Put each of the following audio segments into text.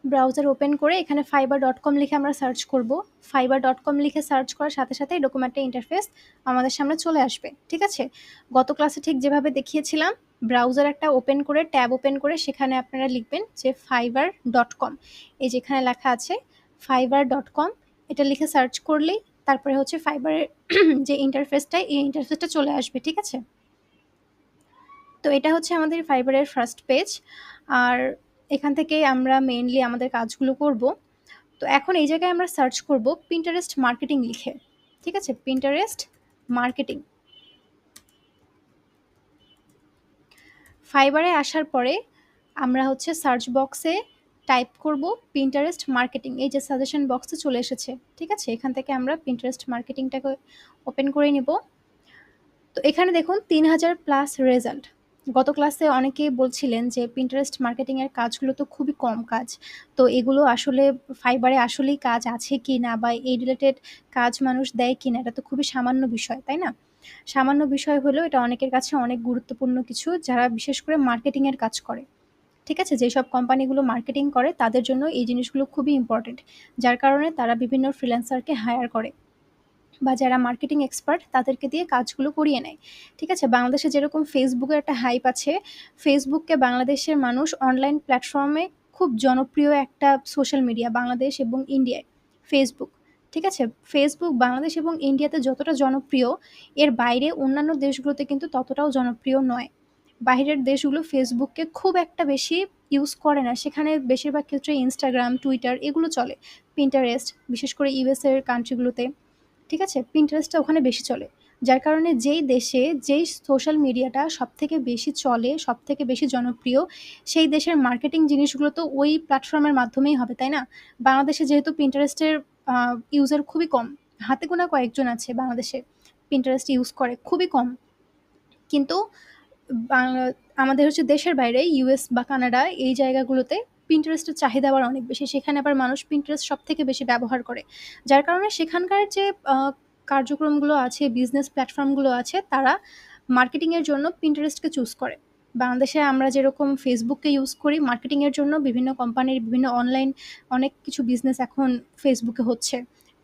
Browser open করে এখানে fiverr.com লিখে আমরা সার্চ করব। fiverr.com লিখে সার্চ করার সাথে সাথে এরকম একটা ইন্টারফেস আমাদের সামনে চলে আসবে। ঠিক আছে? গত ক্লাসে ঠিক যেভাবে দেখিয়েছিলাম, ব্রাউজার একটা ওপেন করে ট্যাব ওপেন করে সেখানে আপনারা লিখবেন যে fiverr.com। এই যেখানে লেখা আছে fiverr.com, এটা লিখে সার্চ করলেই তারপরে হচ্ছে ফাইবারের যে ইন্টারফেসটা, এই ইন্টারফেসটা চলে আসবে। ঠিক আছে? তো এটা হচ্ছে আমাদের ফাইবারের ফার্স্ট পেজ। আর এখান থেকে আমরা মেইনলি আমাদের কাজগুলো করব। তো এখন এই জায়গায় আমরা সার্চ করব পিন্টারেস্ট মার্কেটিং লিখে। ঠিক আছে? Pinterest marketing. ফাইবারে আসার পরে আমরা হচ্ছে সার্চ বক্সে টাইপ করব পিন্টারেস্ট মার্কেটিং। এই যে সাজেশন বক্সে চলে এসেছে। ঠিক আছে? এখান থেকে আমরা পিন্টারেস্ট মার্কেটিংটাকে ওপেন করে নিব। তো এখানে দেখুন 3000+ রেজাল্ট। গত ক্লাসে অনেকেই বলছিলেন যে পিন্টারেস্ট মার্কেটিংয়ের কাজগুলো তো খুবই কম কাজ, তো এগুলো আসলে ফাইবারে আসলেই কাজ আছে কি না, বা এই রিলেটেড কাজ মানুষ দেয় কি না, এটা তো খুবই সামান্য বিষয়, তাই না? সামান্য বিষয় হলেও এটা অনেকের কাছে অনেক গুরুত্বপূর্ণ কিছু, যারা বিশেষ করে মার্কেটিংয়ের কাজ করে। ঠিক আছে? যেসব কোম্পানিগুলো মার্কেটিং করে তাদের জন্য এই জিনিসগুলো খুবই ইম্পর্টেন্ট, যার কারণে তারা বিভিন্ন ফ্রিল্যান্সারকে হায়ার করে, বা যারা মার্কেটিং এক্সপার্ট তাদেরকে দিয়ে কাজগুলো করিয়ে নেয়। ঠিক আছে? বাংলাদেশে যেরকম ফেসবুকের একটা হাইপ আছে, ফেসবুককে বাংলাদেশের মানুষ অনলাইন প্ল্যাটফর্মে খুব জনপ্রিয় একটা সোশ্যাল মিডিয়া বাংলাদেশ এবং ইন্ডিয়ায়, ফেসবুক। ঠিক আছে? ফেসবুক বাংলাদেশ এবং ইন্ডিয়াতে যতটা জনপ্রিয়, এর বাইরে অন্যান্য দেশগুলোতে কিন্তু ততটাও জনপ্রিয় নয়। বাইরের দেশগুলো ফেসবুককে খুব একটা বেশি ইউজ করে না, সেখানে বেশিরভাগ ক্ষেত্রে ইনস্টাগ্রাম, টুইটার এগুলো চলে। পিন্টারেস্ট বিশেষ করে ইউএসএর কান্ট্রিগুলোতে, ঠিক আছে, পিন্টারেস্টটা ওখানে বেশি চলে। যার কারণে যেই দেশে যেই সোশ্যাল মিডিয়াটা সবথেকে বেশি চলে, সবথেকে বেশি জনপ্রিয়, সেই দেশের মার্কেটিং জিনিসগুলো তো ওই প্ল্যাটফর্মের মাধ্যমেই হবে, তাই না? বাংলাদেশে যেহেতু পিন্টারেস্টের ইউজার খুবই কম, হাতে গোনা কয়েকজন আছে বাংলাদেশে পিন্টারেস্ট ইউজ করে, খুবই কম। কিন্তু আমাদের হচ্ছে দেশের বাইরে ইউএস বা কানাডা এই জায়গাগুলোতে পিন্টারেস্টের চাহিদা আবার অনেক বেশি, সেখানে আবার মানুষ পিন্টারেস্ট সব থেকে বেশি ব্যবহার করে। যার কারণে সেখানকার যে কার্যক্রমগুলো আছে, বিজনেস প্ল্যাটফর্মগুলো আছে, তারা মার্কেটিংয়ের জন্য পিন্টারেস্টকে চুজ করে। বাংলাদেশে আমরা যেরকম ফেসবুককে ইউজ করি মার্কেটিংয়ের জন্য, বিভিন্ন কোম্পানির বিভিন্ন অনলাইন অনেক কিছু বিজনেস এখন ফেসবুকে হচ্ছে।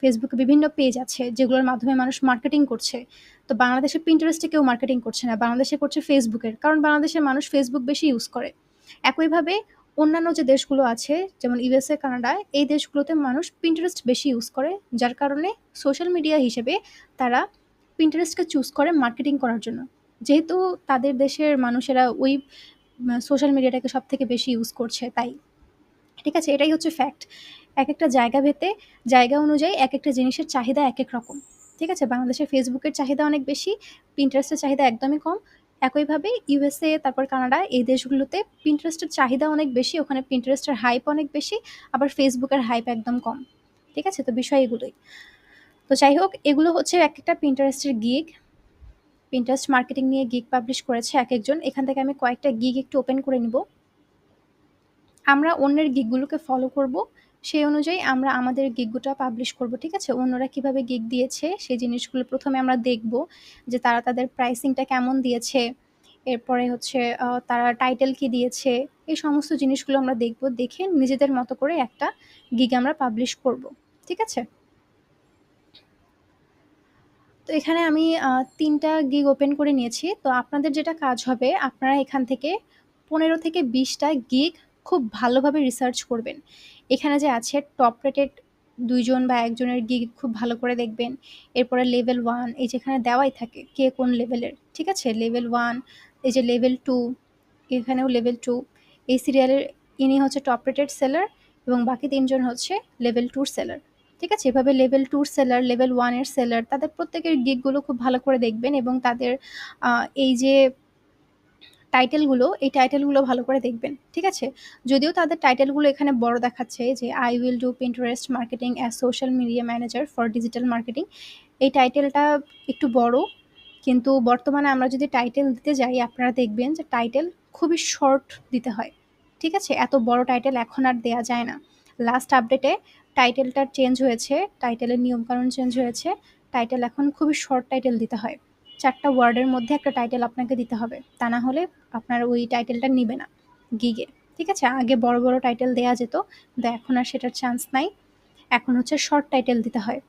ফেসবুকে বিভিন্ন পেজ আছে যেগুলোর মাধ্যমে মানুষ মার্কেটিং করছে। তো বাংলাদেশে পিন্টারেস্টে কেউ মার্কেটিং করছে না, বাংলাদেশে করছে ফেসবুকের, কারণ বাংলাদেশের মানুষ ফেসবুক বেশি ইউজ করে। একইভাবে অন্যান্য যে দেশগুলো আছে যেমন ইউএসএ, কানাডা, এই দেশগুলোতে মানুষ পিন্টারেস্ট বেশি ইউজ করে, যার কারণে সোশ্যাল মিডিয়া হিসেবে তারা পিন্টারেস্টকে চুজ করে মার্কেটিং করার জন্য, যেহেতু তাদের দেশের মানুষেরা ওই সোশ্যাল মিডিয়াটাকে সব থেকে বেশি ইউজ করছে, তাই। ঠিক আছে? এটাই হচ্ছে ফ্যাক্ট। এক একটা জায়গা ভেদে, জায়গা অনুযায়ী এক একটা জিনিসের চাহিদা এক এক রকম। ঠিক আছে? বাংলাদেশে ফেসবুকের চাহিদা অনেক বেশি, পিন্টারেস্টের চাহিদা একদমই কম। একইভাবে ইউএসএ, তারপর কানাডা, এই দেশগুলোতে পিন্টারেস্টের চাহিদা অনেক বেশি, ওখানে পিন্টারেস্টের হাইপ অনেক বেশি, আবার ফেসবুকের হাইপ একদম কম। ঠিক আছে? তো বিষয় এগুলোই। তো যাই হোক, এগুলো হচ্ছে এক একটা পিন্টারেস্টের গিগ। পিন্টারেস্ট মার্কেটিং নিয়ে গিগ পাবলিশ করেছে এক একজন। এখান থেকে আমি কয়েকটা গিগ একটু ওপেন করে নিব। আমরা অন্যের গিগগুলোকে ফলো করব, সেই অনুযায়ী আমরা আমাদের গিগগুটা পাবলিশ করব। ঠিক আছে? অন্যরা কিভাবে গিগ দিয়েছে সেই জিনিসগুলো প্রথমে আমরা দেখব, যে তারা তাদের প্রাইসিংটা কেমন দিয়েছে, এরপরে হচ্ছে তারা টাইটেল কি দিয়েছে, এই সমস্ত জিনিসগুলো আমরা দেখব, দেখে নিজেদের মতো করে একটা গিগ আমরা পাবলিশ করব। ঠিক আছে? তো এখানে আমি 3টা গিগ ওপেন করে নিয়েছি। তো আপনাদের যেটা কাজ হবে, আপনারা এখান থেকে 15 থেকে 20টা গিগ খুব ভালোভাবে রিসার্চ করবেন। এখানে যে আছে টপ রেটেড 2 জন বা 1 জনের গিগ খুব ভালো করে দেখবেন। এরপরে লেভেল 1 এই যেখানে দেওয়াই থাকে কে কোন লেভেলের। ঠিক আছে? লেভেল 1, এই যে লেভেল 2, এখানেও লেভেল 2। এই সিরিয়ালের ইনি হচ্ছে টপ রেটেড সেলার এবং বাকি 3 জন হচ্ছে লেভেল 2 সেলার। ঠিক আছে? এভাবে লেভেল 2 সেলার, লেভেল 1 এর সেলার, তাদের প্রত্যেকের গিগগুলো খুব ভালো করে দেখবেন এবং তাদের এই যে টাইটেলগুলো, এই টাইটেলগুলো ভালো করে দেখবেন। ঠিক আছে? যদিও তাদের টাইটেলগুলো এখানে বড় দেখাচ্ছে যে I will do Pinterest marketing as social media manager for digital marketing, এই টাইটেলটা একটু বড়, কিন্তু বর্তমানে আমরা যদি টাইটেল দিতে যাই আপনারা দেখবেন যে টাইটেল খুবই শর্ট দিতে হয়। ঠিক আছে? এত বড় টাইটেল এখন আর দেয়া যায় না। লাস্ট আপডেটে টাইটেলটা চেঞ্জ হয়েছে, টাইটেলের নিয়মকানুন চেঞ্জ হয়েছে। টাইটেল এখন খুবই শর্ট টাইটেল দিতে হয়। 4টা ওয়ার্ডের মধ্যে একটা টাইটেল আপনাকে দিতে হবে, তা না হলে আপনার ওই টাইটেলটা নিবে না গিগে। ঠিক আছে? আগে বড়, বড় টাইটেল দেয়া যেত। কিন্তু এখন আর সেটার চান্স নাই। এখন হচ্ছে শর্ট টাইটেল দিতে হয়।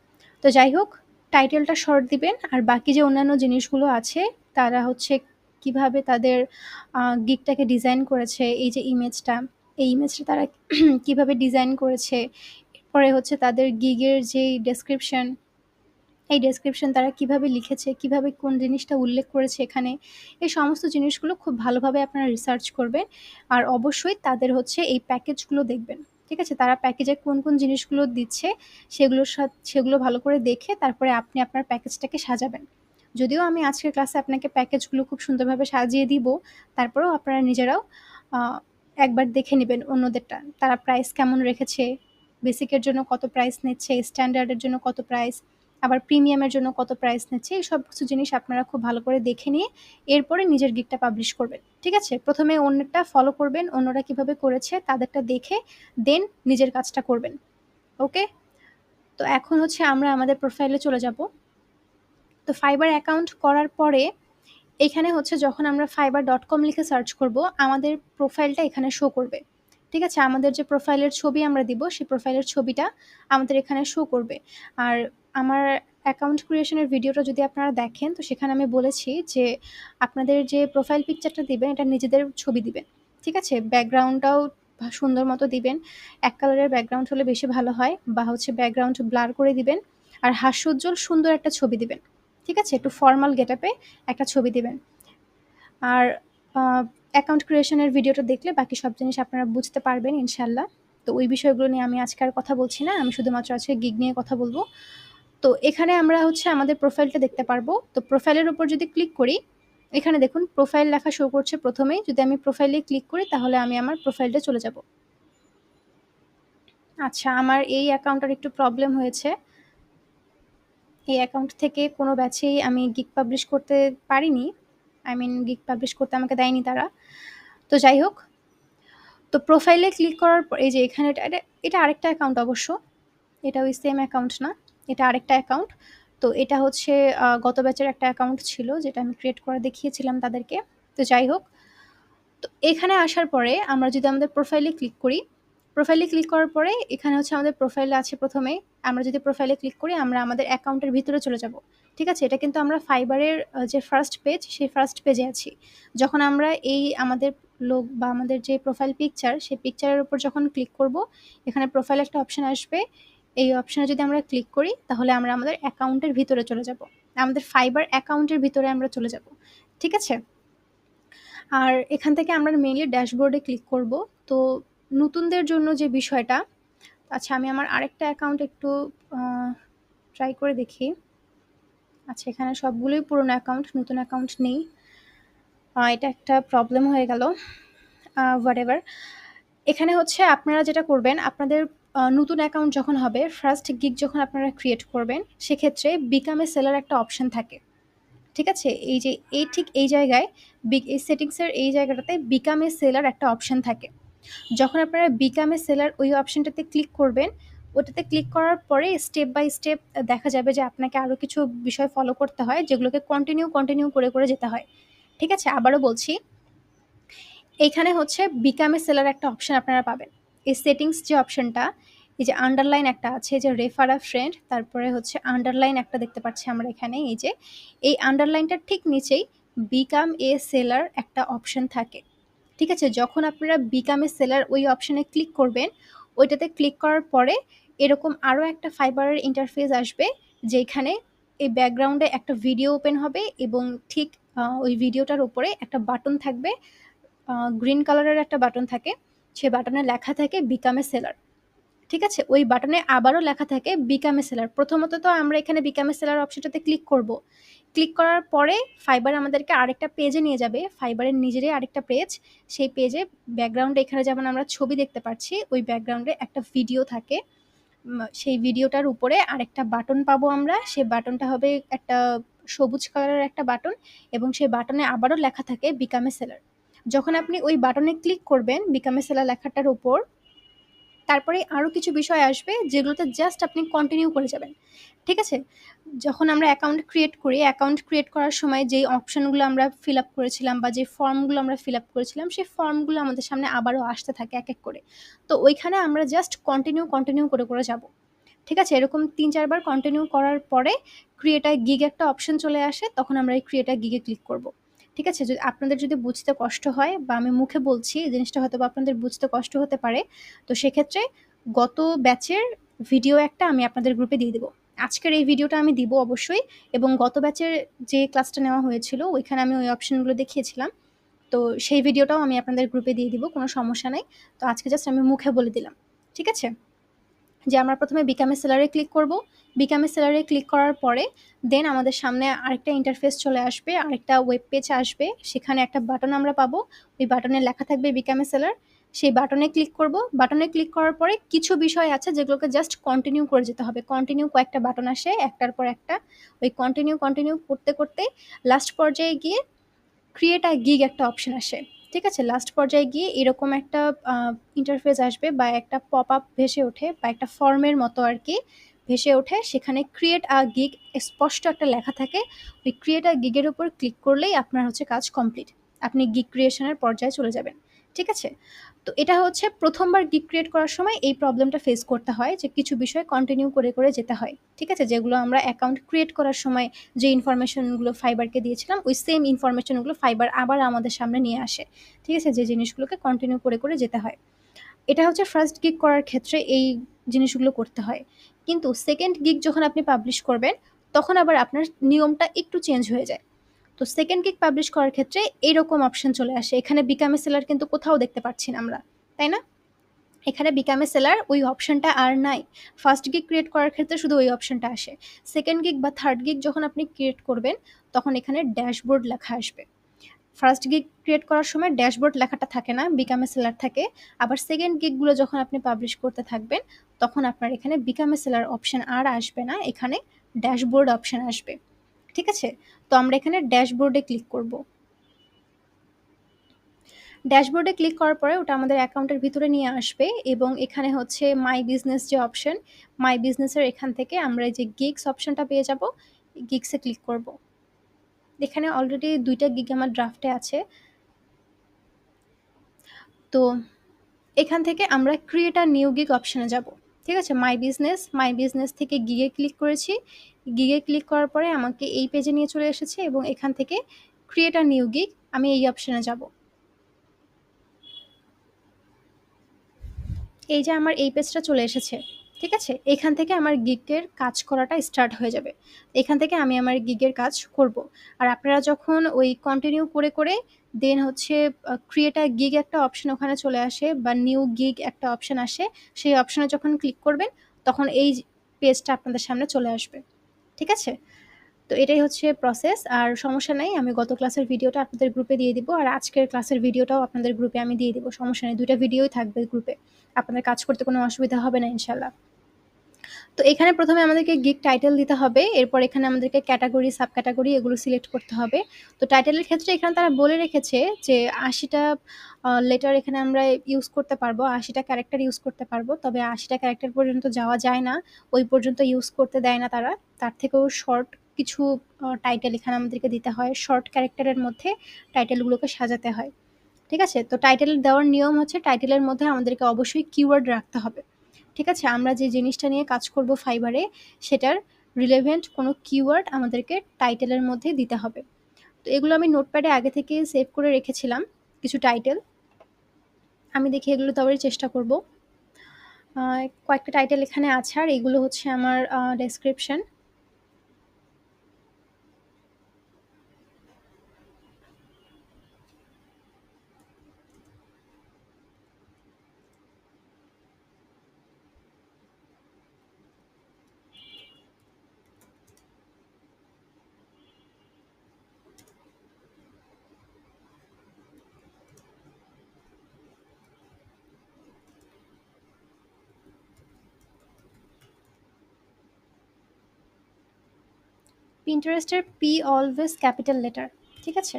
তো যাই হোক, টাইটেলটা শর্ট দিবেন। আর বাকি যে অন্যান্য জিনিসগুলো আছে, তারা হচ্ছে কিভাবে তাদের গিগটাকে ডিজাইন করেছে, এই যে ইমেজটা, এই ইমেজটা তারা কিভাবে ডিজাইন করেছে, এরপরে হচ্ছে তাদের গিগের যেই ডেসক্রিপশন, এই ডেসক্রিপশন তারা কিভাবে লিখেছে, কিভাবে কোন জিনিসটা উল্লেখ করেছে এখানে, এই সমস্ত জিনিসগুলো খুব ভালোভাবে আপনারা রিসার্চ করবেন। আর অবশ্যই তাদের হচ্ছে এই প্যাকেজগুলো দেখবেন। ঠিক আছে? তারা প্যাকেজে কোন, কোন জিনিসগুলো দিচ্ছে সেগুলো ভালো করে দেখে তারপরে আপনি আপনার প্যাকেজটাকে সাজাবেন। যদিও আমি আজকের ক্লাসে আপনাকে প্যাকেজগুলো খুব সুন্দরভাবে সাজিয়ে দিব, তারপরেও আপনারা নিজেরাও আ একবার দেখে নিবেন অন্যদেরটা। তারা প্রাইস কেমন রেখেছে, বেসিকের জন্য কত প্রাইস নিচ্ছে, স্ট্যান্ডার্ডের জন্য কত প্রাইস, আবার প্রিমিয়ামের জন্য কত প্রাইস নিচ্ছে, এই সব কিছু জিনিস আপনারা খুব ভালো করে দেখে নিয়ে এরপরে নিজের গিগটা পাবলিশ করবেন। ঠিক আছে? প্রথমে অন্যেরটা ফলো করবেন, অন্যরা কিভাবে করেছে তাদেরটা দেখে দেন নিজের কাজটা করবেন। ওকে? তো এখন হচ্ছে আমরা আমাদের প্রোফাইলে চলে যাব। তো ফাইবার অ্যাকাউন্ট করার পরে এখানে হচ্ছে যখন আমরা fiverr.com লিখে সার্চ করব, আমাদের প্রোফাইলটা এখানে শো করবে। ঠিক আছে? আমাদের যে প্রোফাইলের ছবি আমরা দিব, সেই প্রোফাইলের ছবিটা আমাদের এখানে শো করবে। আর আমার অ্যাকাউন্ট ক্রিয়েশনের ভিডিওটা যদি আপনারা দেখেন, তো সেখানে আমি বলেছি যে আপনাদের যে প্রোফাইল পিকচারটা দিবেন, এটা নিজেদের ছবি দিবেন। ঠিক আছে? ব্যাকগ্রাউন্ডটাও সুন্দর মতো দিবেন। এক কালারের ব্যাকগ্রাউন্ড হলে বেশি ভালো হয়, বা হচ্ছে ব্যাকগ্রাউন্ড ব্লার করে দিবেন। আর হাস্যোজ্জ্বল সুন্দর একটা ছবি দিবেন। ঠিক আছে? একটু ফর্মাল গেটআপে একটা ছবি দিবেন। আর অ্যাকাউন্ট ক্রিয়েশনের ভিডিওটা দেখলে বাকি সব জিনিস আপনারা বুঝতে পারবেন ইনশাল্লাহ। তো ওই বিষয়গুলো নিয়ে আমি আজকে আর কথা বলছি না। আমি শুধুমাত্র আজকে গিগ নিয়ে কথা বলবো। তো এখানে আমরা হচ্ছে আমাদের প্রোফাইলটা দেখতে পারবো। তো প্রোফাইলের উপর যদি ক্লিক করি, এখানে দেখুন প্রোফাইল লেখা শো করছে প্রথমেই। যদি আমি প্রোফাইলে ক্লিক করি তাহলে আমি আমার প্রোফাইলটা চলে যাব। আচ্ছা, আমার এই অ্যাকাউন্টটার একটু প্রবলেম হয়েছে। এই অ্যাকাউন্ট থেকে কোনো ব্যাচেই আমি গিগ পাবলিশ করতে পারিনি। গিগ পাবলিশ করতে আমাকে দেয়নি তারা। তো যাই হোক, তো প্রোফাইলে ক্লিক করার পর এই যে এখানে এটা আরেকটা অ্যাকাউন্ট অবশ্য। এটা ওই সেম অ্যাকাউন্ট না। এটা আরেকটা অ্যাকাউন্ট। তো এটা হচ্ছে গত ব্যাচের একটা অ্যাকাউন্ট ছিল, যেটা আমি ক্রিয়েট করে দেখিয়েছিলাম তাদেরকে। তো যাই হোক, তো এখানে আসার পরে আমরা যদি আমাদের প্রোফাইলে ক্লিক করি, প্রোফাইলে ক্লিক করার পরে এখানে হচ্ছে আমাদের প্রোফাইলে আছে প্রথমেই। আমরা যদি প্রোফাইলে ক্লিক করি আমরা আমাদের অ্যাকাউন্টের ভিতরে চলে যাব। ঠিক আছে? এটা কিন্তু আমরা ফাইবারের যে ফার্স্ট পেজ, সেই ফার্স্ট পেজে আছি। যখন আমরা এই আমাদের লোক বা আমাদের যে প্রোফাইল পিকচার, সেই পিকচারের উপর যখন ক্লিক করব, এখানে প্রোফাইল একটা অপশন আসবে। এই অপশনে যদি আমরা ক্লিক করি তাহলে আমরা আমাদের অ্যাকাউন্টের ভিতরে চলে যাব। আমাদের ফাইবার অ্যাকাউন্টের ভিতরে আমরা চলে যাব। ঠিক আছে? আর এখান থেকে আমরা মেইনলি ড্যাশবোর্ডে ক্লিক করব। তো নতুনদের জন্য যে বিষয়টা, আচ্ছা আমি আমার আরেকটা অ্যাকাউন্ট একটু ট্রাই করে দেখি। আচ্ছা, এখানে সবগুলোই পুরনো অ্যাকাউন্ট, নতুন অ্যাকাউন্ট নেই। এটা একটা প্রবলেম হয়ে গেল। হোয়াটএভার। এখানে হচ্ছে আপনারা যেটা করবেন, আপনাদের নতুন অ্যাকাউন্ট যখন হবে, ফার্স্ট গিগ যখন আপনারা ক্রিয়েট করবেন, সেক্ষেত্রে বিকাম এ সেলার একটা অপশন থাকে। ঠিক আছে? এই যে ঠিক এই জায়গায় এই সেটিংসের এই জায়গাটাতে বিকাম এ সেলার একটা অপশন থাকে। যখন আপনারা বিকাম এ সেলার ওই অপশনটাতে ক্লিক করবেন, ওটাতে ক্লিক করার পরে স্টেপ বাই স্টেপ দেখা যাবে যে আপনাকে আরও কিছু বিষয় ফলো করতে হয়, যেগুলোকে কন্টিনিউ করে যেতে হয়। ঠিক আছে? আবারও বলছি, এইখানে হচ্ছে বিকাম এ সেলার একটা অপশন আপনারা পাবেন। এই সেটিংস যে অপশনটা, এই যে আন্ডারলাইন একটা আছে, যে রেফার আ ফ্রেন্ড, তারপরে হচ্ছে আন্ডারলাইন একটা দেখতে পাচ্ছি আমরা এখানে, এই যে এই আন্ডারলাইনটার ঠিক নিচেই বিকাম এ সেলার একটা অপশন থাকে। ঠিক আছে? যখন আপনারা বিকাম এ সেলার ওই অপশনে ক্লিক করবেন, ওইটাতে ক্লিক করার পরে এরকম আরও একটা ফাইবারের ইন্টারফেস আসবে, যেখানে এই ব্যাকগ্রাউন্ডে একটা ভিডিও ওপেন হবে এবং ঠিক ওই ভিডিওটার উপরে একটা বাটন থাকবে, গ্রিন কালারের একটা বাটন থাকে। সে বাটনে লেখা থাকে বিকাম এ সেলার। ঠিক আছে? ওই বাটনে আবারও লেখা থাকে বিকাম এ সেলার। প্রথমত তো আমরা এখানে বিকাম এ সেলার অপশনটাতে ক্লিক করব। ক্লিক করার পরে ফাইবার আমাদেরকে আরেকটা পেজে নিয়ে যাবে। ফাইবারের নিজেরই আরেকটা পেজ। সেই পেজে ব্যাকগ্রাউন্ডে এখানে যেমন আমরা ছবি দেখতে পাচ্ছি, ওই ব্যাকগ্রাউন্ডে একটা ভিডিও থাকে। সেই ভিডিওটার উপরে আরেকটা বাটন পাবো আমরা। সেই বাটনটা হবে একটা সবুজ কালারের একটা বাটন, এবং সেই বাটনে আবারও লেখা থাকে বিকাম এ সেলার। যখন আপনি ওই বাটনে ক্লিক করবেন বিকাম এ সেলার লেখাটার উপর, তারপরে আরও কিছু বিষয় আসবে যেগুলোতে জাস্ট আপনি কন্টিনিউ করে যাবেন। ঠিক আছে? যখন আমরা অ্যাকাউন্ট ক্রিয়েট করি, অ্যাকাউন্ট ক্রিয়েট করার সময় যেই অপশনগুলো আমরা ফিল আপ করেছিলাম বা যে ফর্মগুলো আমরা ফিল আপ করেছিলাম, সেই ফর্মগুলো আমাদের সামনে আবারও আসতে থাকে এক এক করে। তো ওইখানে আমরা জাস্ট কন্টিনিউ করে যাব। ঠিক আছে? এরকম ৩-৪ বার কন্টিনিউ করার পরে ক্রিয়েট আ গিগ একটা অপশন চলে আসে, তখন আমরা এই ক্রিয়েট আ গিগে ক্লিক করব। ঠিক আছে? আপনাদের যদি বুঝতে কষ্ট হয় বা আমি মুখে বলছি, এই জিনিসটা হয়তোবা আপনাদের বুঝতে কষ্ট হতে পারে। তো সেক্ষেত্রে গত ব্যাচের ভিডিও একটা আমি আপনাদের গ্রুপে দিয়ে দিব। আজকের এই ভিডিওটা আমি দিব অবশ্যই, এবং গত ব্যাচের যে ক্লাসটা নেওয়া হয়েছিল ওইখানে আমি ওই অপশনগুলো দেখিয়েছিলাম। তো সেই ভিডিওটাও আমি আপনাদের গ্রুপে দিয়ে দিব, কোনো সমস্যা নাই। তো আজকে জাস্ট আমি মুখে বলে দিলাম। ঠিক আছে? যে আমরা প্রথমে বিকাম এ সেলারে ক্লিক করব। বিকাম এ সেলারে ক্লিক করার পরে দেন আমাদের সামনে আরেকটা ইন্টারফেস চলে আসবে, আরেকটা ওয়েব পেজ আসবে। সেখানে একটা বাটন আমরা পাবো। ওই বাটনে লেখা থাকবে বিকাম এ সেলার। সেই বাটনে ক্লিক করব। বাটনে ক্লিক করার পরে কিছু বিষয় আছে যেগুলোকে জাস্ট কন্টিনিউ করে যেতে হবে। কন্টিনিউ কয়েকটা বাটন আসে একটার পর একটা। ওই কন্টিনিউ করতে লাস্ট পর্যায়ে গিয়ে ক্রিয়েট আ গিগ একটা অপশন আসে। ঠিক আছে? লাস্ট পর্যায়ে গিয়ে এরকম একটা ইন্টারফেস আসবে বা একটা পপআপ ভেসে ওঠে বা একটা ফর্মের মতো আরকি ভেসে ওঠে। সেখানে ক্রিয়েট আ গিগ স্পষ্ট একটা লেখা থাকে। ওই ক্রিয়েট আ গিগের উপর ক্লিক করলেই আপনার হচ্ছে কাজ কমপ্লিট। আপনি গিগ ক্রিয়েশন এর পর্যায়ে চলে যাবেন। ঠিক আছে? তো এটা হচ্ছে ১ম বার গিগ ক্রিয়েট করার সময় এই প্রবলেমটা ফেস করতে হয় যে কিছু বিষয় কন্টিনিউ করে যেতে হয়। ঠিক আছে? যেগুলো আমরা অ্যাকাউন্ট ক্রিয়েট করার সময় যে ইনফরমেশনগুলো ফাইবারকে দিয়েছিলাম, ওই সেম ইনফরমেশনগুলো ফাইবার আবার আমাদের সামনে নিয়ে আসে। ঠিক আছে? যে জিনিসগুলোকে কন্টিনিউ করে যেতে হয়। এটা হচ্ছে ফার্স্ট গিগ করার ক্ষেত্রে এই জিনিসগুলো করতে হয়। কিন্তু সেকেন্ড গিগ যখন আপনি পাবলিশ করবেন, তখন আবার আপনার নিয়মটা একটু চেঞ্জ হয়ে যায়। তো সেকেন্ড গিগ পাবলিশ করার ক্ষেত্রে এইরকম অপশন চলে আসে। এখানে বিকাম এ সেলার কিন্তু কোথাও দেখতে পাচ্ছি না আমরা। তাই না? এখানে বিকাম এ সেলার ওই অপশনটা আর নাই। ফার্স্ট গিগ ক্রিয়েট করার ক্ষেত্রে শুধু ওই অপশনটা আসে। সেকেন্ড গিগ বা থার্ড গিগ যখন আপনি ক্রিয়েট করবেন, তখন এখানে ড্যাশবোর্ড লেখা আসবে। ফার্স্ট গিগ ক্রিয়েট করার সময় ড্যাশবোর্ড লেখাটা থাকে না, বিকাম এ সেলার থাকে। আবার সেকেন্ড গিগগুলো যখন আপনি পাবলিশ করতে থাকবেন, তখন আপনার এখানে বিকাম এ সেলার অপশন আর আসবে না, এখানে ড্যাশবোর্ড অপশন আসবে। ঠিক আছে? তো আমরা এখানে ড্যাশবোর্ডে ক্লিক করব। ড্যাশবোর্ডে ক্লিক করার পরে ওটা আমাদের অ্যাকাউন্টের ভিতরে নিয়ে আসবে, এবং এখানে হচ্ছে মাই বিজনেস যে অপশন, মাই বিজনেসের এখান থেকে আমরা এই যে গিগস অপশনটা পেয়ে যাব। গিগসে ক্লিক করব। এখানে অলরেডি ২ টা গিগ আমার ড্রাফটে আছে। তো এখান থেকে আমরা ক্রিয়েট আ নিউ গিগ অপশনে যাব। ঠিক আছে? মাই বিজনেস থেকে গিগে ক্লিক করেছি। গিগে ক্লিক করার পরে আমাকে এই পেজে নিয়ে চলে এসেছে, এবং এখান থেকে ক্রিয়েট আ নিউ গিগ আমি এই অপশনে যাব। এই যে আমার এই পেজটা চলে এসেছে। ঠিক আছে? এখান থেকে আমার গিগের কাজ করাটা স্টার্ট হয়ে যাবে। এখান থেকে আমি আমার গিগের কাজ করব। আর আপনারা যখন ওই কন্টিনিউ করে দেন হচ্ছে ক্রিয়েট আ গিগ একটা অপশন ওখানে চলে আসে বা নিউ গিগ একটা অপশন আসে। সেই অপশনে যখন ক্লিক করবেন, তখন এই পেজটা আপনাদের সামনে চলে আসবে। ঠিক আছে? তো এটাই হচ্ছে প্রসেস। আর সমস্যা নাই, আমি গত ক্লাসের ভিডিওটা আপনাদের গ্রুপে দিয়ে দিব, আর আজকের ক্লাসের ভিডিওটাও আপনাদের গ্রুপে আমি দিয়ে দিব। সমস্যা নেই, ২ টা ভিডিওই থাকবে গ্রুপে। আপনাদের কাজ করতে কোনো অসুবিধা হবে না ইনশাআল্লাহ। তো এখানে প্রথমে আমাদেরকে গিগ টাইটেল দিতে হবে। এরপর এখানে আমাদেরকে ক্যাটাগরি, সাব ক্যাটাগরি এগুলো সিলেক্ট করতে হবে। তো টাইটেলের ক্ষেত্রে এখানে তারা বলে রেখেছে যে ৮০ টা লেটার এখানে আমরা ইউজ করতে পারবো, ৮০ টা ক্যারেক্টার ইউজ করতে পারবো। তবে ৮০ টা ক্যারেক্টার পর্যন্ত যাওয়া যায় না। ওই পর্যন্ত ইউজ করতে দেয় না তারা। তার থেকেও শর্ট কিছু টাইটেল এখানে আমাদেরকে দিতে হয়। শর্ট ক্যারেক্টারের মধ্যে টাইটেলগুলোকে সাজাতে হয়। ঠিক আছে? তো টাইটেল দেওয়ার নিয়ম হচ্ছে টাইটেলের মধ্যে আমাদেরকে অবশ্যই কিওয়ার্ড রাখতে হবে। ঠিক আছে? আমরা যে জিনিসটা নিয়ে কাজ করব ফাইবারে, সেটার রিলেভেন্ট কোনো কিওয়ার্ড আমাদেরকে টাইটেলের মধ্যে দিতে হবে। তো এগুলো আমি নোটপ্যাডে আগে থেকে সেভ করে রেখেছিলাম কিছু টাইটেল। আমি দেখি এগুলো দেওয়ারই চেষ্টা করব। কয়েকটা টাইটেল এখানে আছে, আর এগুলো হচ্ছে আমার ডেসক্রিপশন। পিন্টারেস্টের পি অলওয়েজ ক্যাপিটাল লেটার। ঠিক আছে?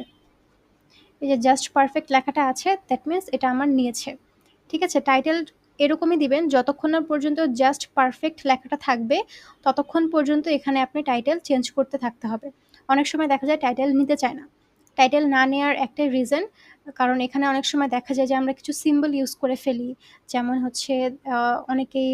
এই যে জাস্ট পারফেক্ট লেখাটা আছে, দ্যাট মিন্স এটা আমার নিয়েছে। ঠিক আছে? টাইটেল এরকমই দিবেন যতক্ষণ না পর্যন্ত জাস্ট পারফেক্ট লেখাটা থাকবে, ততক্ষণ পর্যন্ত এখানে আপনি টাইটেল চেঞ্জ করতে থাকতে হবে। অনেক সময় দেখা যায় টাইটেল নিতে চায় না। টাইটেল না নেওয়ার একটাই রিজন, কারণ এখানে অনেক সময় দেখা যায় যে আমরা কিছু সিম্বল ইউজ করে ফেলি। যেমন হচ্ছে অনেকেই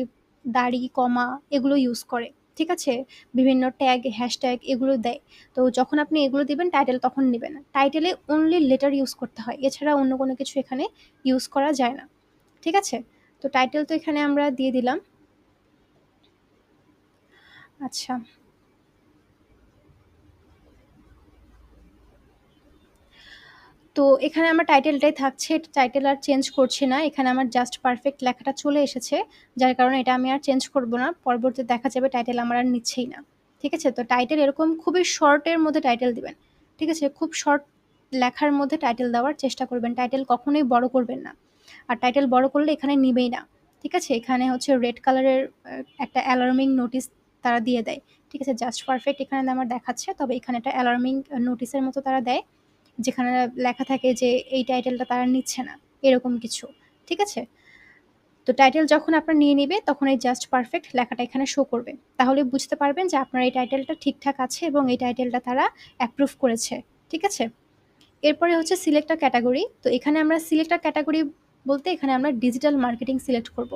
দাড়ি, কমা এগুলো ইউজ করে। ঠিক আছে? বিভিন্ন ট্যাগ, হ্যাশট্যাগ এগুলো দেয়। তো যখন আপনি এগুলো দিবেন টাইটেল তখন নিবেন না। টাইটেলে অনলি লেটার ইউজ করতে হয়। এছাড়া অন্য কোনো কিছু এখানে ইউজ করা যায় না। ঠিক আছে? তো টাইটেল তো এখানে আমরা দিয়ে দিলাম। আচ্ছা। তো এখানে আমার টাইটেলটাই থাকছে। টাইটেল আর চেঞ্জ করছি না। এখানে আমার জাস্ট পারফেক্ট লেখাটা চলে এসেছে। যার কারণে এটা আমি আর চেঞ্জ করব না। পরবর্তীতে দেখা যাবে টাইটেল আমার আর নিচ্ছেই না। ঠিক আছে? তো টাইটেল এরকম খুবই শর্টের মধ্যে টাইটেল দিবেন। ঠিক আছে? খুব শর্ট লেখার মধ্যে টাইটেল দেওয়ার চেষ্টা করবেন। টাইটেল কখনোই বড় করবেন না। আর টাইটেল বড় করলে এখানে নিবেই না। ঠিক আছে? এখানে হচ্ছে রেড কালারের একটা অ্যালার্মিং নোটিস তারা দিয়ে দেয়। ঠিক আছে? জাস্ট পারফেক্ট এখানে আমার দেখাচ্ছে। তবে এখানে একটা অ্যালার্মিং নোটিসের মতো তারা দেয়। যেখানে লেখা থাকে যে এই টাইটেলটা তারা নিচ্ছে না, এরকম কিছু। ঠিক আছে? তো টাইটেল যখন আপনার নিয়ে নিবে তখন এই জাস্ট পারফেক্ট লেখাটা এখানে শো করবে। তাহলে বুঝতে পারবেন যে আপনার এই টাইটেলটা ঠিকঠাক আছে এবং এই টাইটেলটা তারা অ্যাপ্রুভ করেছে। ঠিক আছে? এরপরে হচ্ছে সিলেক্ট আ ক্যাটাগরি। তো এখানে আমরা সিলেক্ট আ ক্যাটাগরি বলতে এখানে আমরা ডিজিটাল মার্কেটিং সিলেক্ট করব।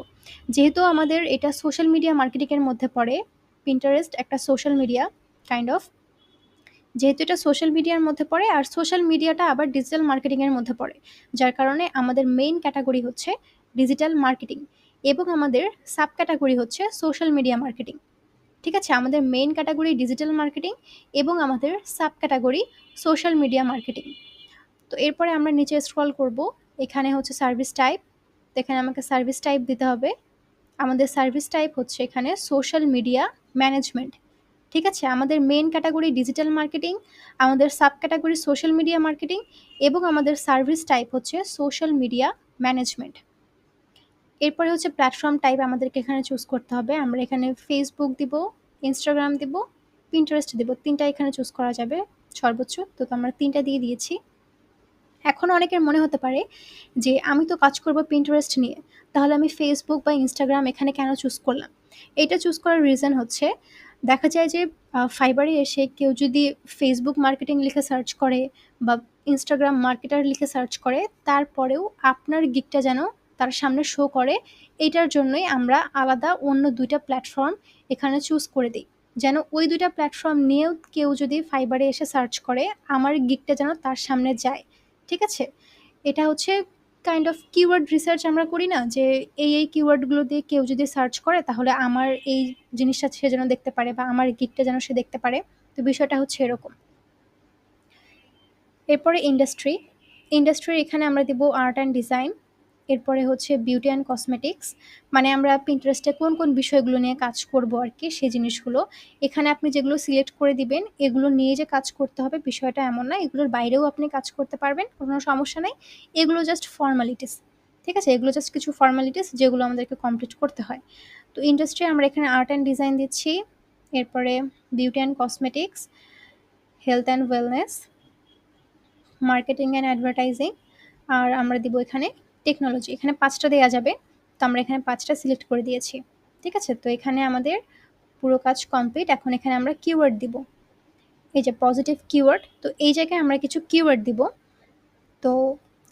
যেহেতু আমাদের এটা সোশ্যাল মিডিয়া মার্কেটিং এর মধ্যে পড়ে, Pinterest একটা সোশ্যাল মিডিয়া কাইন্ড অফ। যেহেতু এটা সোশ্যাল মিডিয়ার মধ্যে পড়ে আর সোশ্যাল মিডিয়াটা আবার ডিজিটাল মার্কেটিংয়ের মধ্যে পড়ে, যার কারণে আমাদের মেইন ক্যাটাগরি হচ্ছে ডিজিটাল মার্কেটিং এবং আমাদের সাব ক্যাটাগরি হচ্ছে সোশ্যাল মিডিয়া মার্কেটিং। ঠিক আছে? আমাদের মেইন ক্যাটাগরি ডিজিটাল মার্কেটিং এবং আমাদের sub category social media marketing. তো এরপরে আমরা নিচে স্ক্রল করব। এখানে হচ্ছে সার্ভিস টাইপ। তো এখানে আমাকে সার্ভিস টাইপ দিতে হবে। আমাদের সার্ভিস টাইপ হচ্ছে এখানে সোশ্যাল মিডিয়া ম্যানেজমেন্ট। ঠিক আছে? আমাদের মেইন ক্যাটাগরি ডিজিটাল মার্কেটিং, আমাদের sub category social media marketing এবং আমাদের সার্ভিস টাইপ হচ্ছে সোশ্যাল মিডিয়া ম্যানেজমেন্ট। এরপরে হচ্ছে প্ল্যাটফর্ম টাইপ আমাদেরকে এখানে চুজ করতে হবে। আমরা এখানে ফেসবুক দিব, ইনস্টাগ্রাম দিব, পিন্টারেস্ট দিব। ৩টা এখানে চুজ করা যাবে সর্বোচ্চ। তো আমরা ৩টা দিয়ে দিয়েছি। এখন অনেকের মনে হতে পারে যে আমি তো কাজ করব Pinterest নিয়ে, তাহলে আমি ফেসবুক বা ইনস্টাগ্রাম এখানে কেন চুজ করলাম? এটা চুজ করার রিজন হচ্ছে দেখা যায় যে ফাইবারে এসে কেউ যদি ফেসবুক মার্কেটিং লিখে সার্চ করে বা ইনস্টাগ্রাম মার্কেটার লিখে সার্চ করে, তারপরেও আপনার গিগটা যেন তার সামনে শো করে, এইটার জন্যই আমরা আলাদা অন্য ২টা প্ল্যাটফর্ম এখানে চুজ করে দিই। যেন ওই ২টা প্ল্যাটফর্ম নিয়েও কেউ যদি ফাইবারে এসে সার্চ করে, আমার গিগটা যেন তার সামনে যায়। ঠিক আছে? এটা হচ্ছে কাইন্ড অফ কিওয়ার্ড রিসার্চ আমরা করি না? যে এই কিওয়ার্ডগুলো দিয়ে কেউ যদি সার্চ করে তাহলে আমার এই জিনিসটা সে যেন দেখতে পারে বা আমার গিগটা যেন সে দেখতে পারে। তো বিষয়টা হচ্ছে এরকম। এরপরে ইন্ডাস্ট্রি। ইন্ডাস্ট্রির এখানে আমরা দিব আর্ট অ্যান্ড ডিজাইন। এরপরে হচ্ছে বিউটি অ্যান্ড কসমেটিক্স। মানে আমরা Pinterest এ কোন বিষয়গুলো নিয়ে কাজ করব আরকি সেই জিনিসগুলো। এখানে আপনি যেগুলো সিলেক্ট করে দিবেন এগুলো নিয়ে যে কাজ করতে হবে বিষয়টা এমন না। এগুলোর বাইরেও আপনি কাজ করতে পারবেন। কোনো সমস্যা নাই। এগুলো জাস্ট ফর্মালিটিস। ঠিক আছে? এগুলো জাস্ট কিছু ফর্মালিটিস যেগুলো আমাদেরকে কমপ্লিট করতে হয়। তো ইন্ডাস্ট্রি আমরা এখানে আর্ট অ্যান্ড ডিজাইন দিচ্ছি। এরপরে beauty and cosmetics, health and wellness, marketing and advertising আর আমরা দিব এখানে টেকনোলজি। এখানে ৫টা দেয়া যাবে। তো আমরা এখানে ৫টা সিলেক্ট করে দিয়েছি। ঠিক আছে? তো এখানে আমাদের পুরো কাজ কমপ্লিট। এখন এখানে আমরা কিওয়ার্ড দিব। এই যে পজিটিভ কিওয়ার্ড। তো এই জায়গায় আমরা কিছু কিওয়ার্ড দিব। তো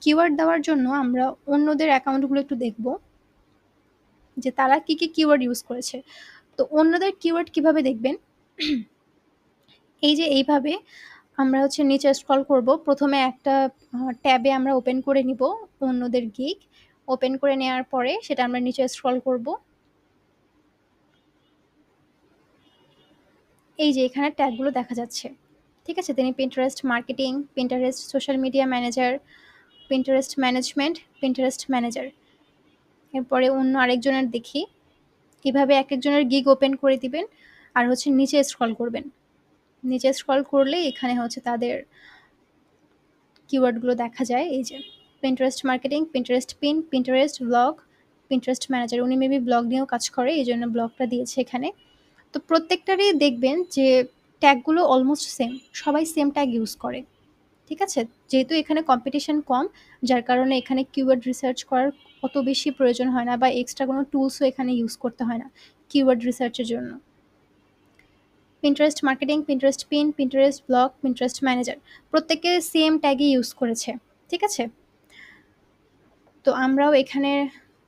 কিওয়ার্ড দেওয়ার জন্য আমরা অন্যদের অ্যাকাউন্টগুলো একটু দেখব যে তারা কি কিওয়ার্ড ইউজ করেছে। তো অন্যদের কিওয়ার্ড কিভাবে দেখবেন? এই যে এইভাবে আমরা হচ্ছে নিচে স্ক্রল করব। ১ম এ একটা ট্যাবে আমরা ওপেন করে নিব অন্যদের গিগ। ওপেন করে নেওয়ার পরে সেটা আমরা নিচে স্ক্রল করব। এই যে এখানে ট্যাগগুলো দেখা যাচ্ছে। ঠিক আছে? তিনি Pinterest marketing, Pinterest social media manager, Pinterest management, Pinterest manager. এরপরে অন্য আরেকজনের দেখি। এভাবে একেকজনের গিগ ওপেন করে দিবেন আর হচ্ছে নিচে স্ক্রল করবেন। নিচে স্ক্রল করলেই এখানে হচ্ছে তাদের কিওয়ার্ডগুলো দেখা যায়। এই যে Pinterest marketing, Pinterest pin, Pinterest blog, Pinterest manager. উনি মেবি ব্লগ নিয়েও কাজ করে, এইজন্য ব্লগটা দিয়েছে এখানে। তো প্রত্যেকটারই দেখবেন যে ট্যাগগুলো অলমোস্ট সেম। সবাই সেম ট্যাগ ইউজ করে। ঠিক আছে? যেহেতু এখানে কম্পিটিশন কম, যার কারণে এখানে কিওয়ার্ড রিসার্চ করার অত বেশি প্রয়োজন হয় না বা এক্সট্রা কোনো টুলসও এখানে ইউজ করতে হয় না কিওয়ার্ড রিসার্চের জন্য। Pinterest marketing, Pinterest pin, Pinterest blog, Pinterest manager প্রত্যেকে সেম ট্যাগই ইউজ করেছে। ঠিক আছে? তো আমরাও এখানে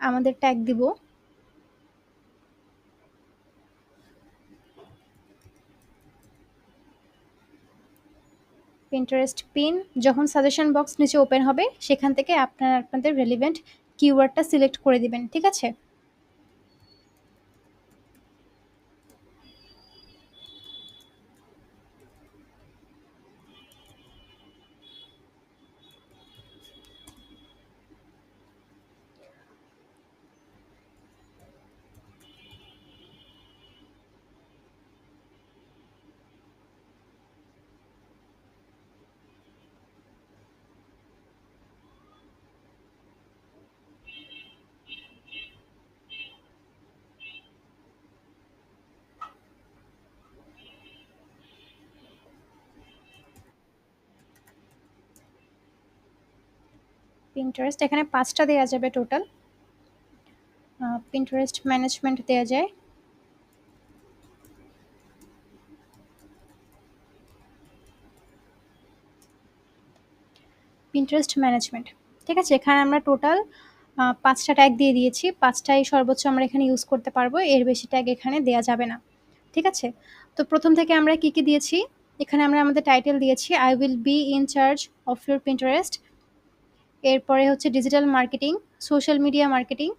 আমাদের ট্যাগ দিব। Pinterest পিন যখন সাজেশন বক্স নিচে ওপেন হবে সেখান থেকে আপনারা আপনাদের রেলেভেন্ট কিওয়ার্ডটা সিলেক্ট করে দিবেন। ঠিক আছে? Pinterest এখানে ৫ টা দেয়া যাবে টোটাল। Pinterest ম্যানেজমেন্ট দেয়া যায়। Pinterest management. ঠিক আছে? এখানে আমরা টোটাল ৫ টা ট্যাগ দিয়ে দিয়েছি। ৫ টাই সর্বোচ্চ আমরা এখানে ইউজ করতে পারবো। এর বেশি ট্যাগ এখানে দেয়া যাবে না। ঠিক আছে? তো ১ম থেকে আমরা কি দিয়েছি? এখানে আমরা আমাদের টাইটেল দিয়েছি I will be in charge of your Pinterest। এরপরে হচ্ছে digital marketing, social media marketing.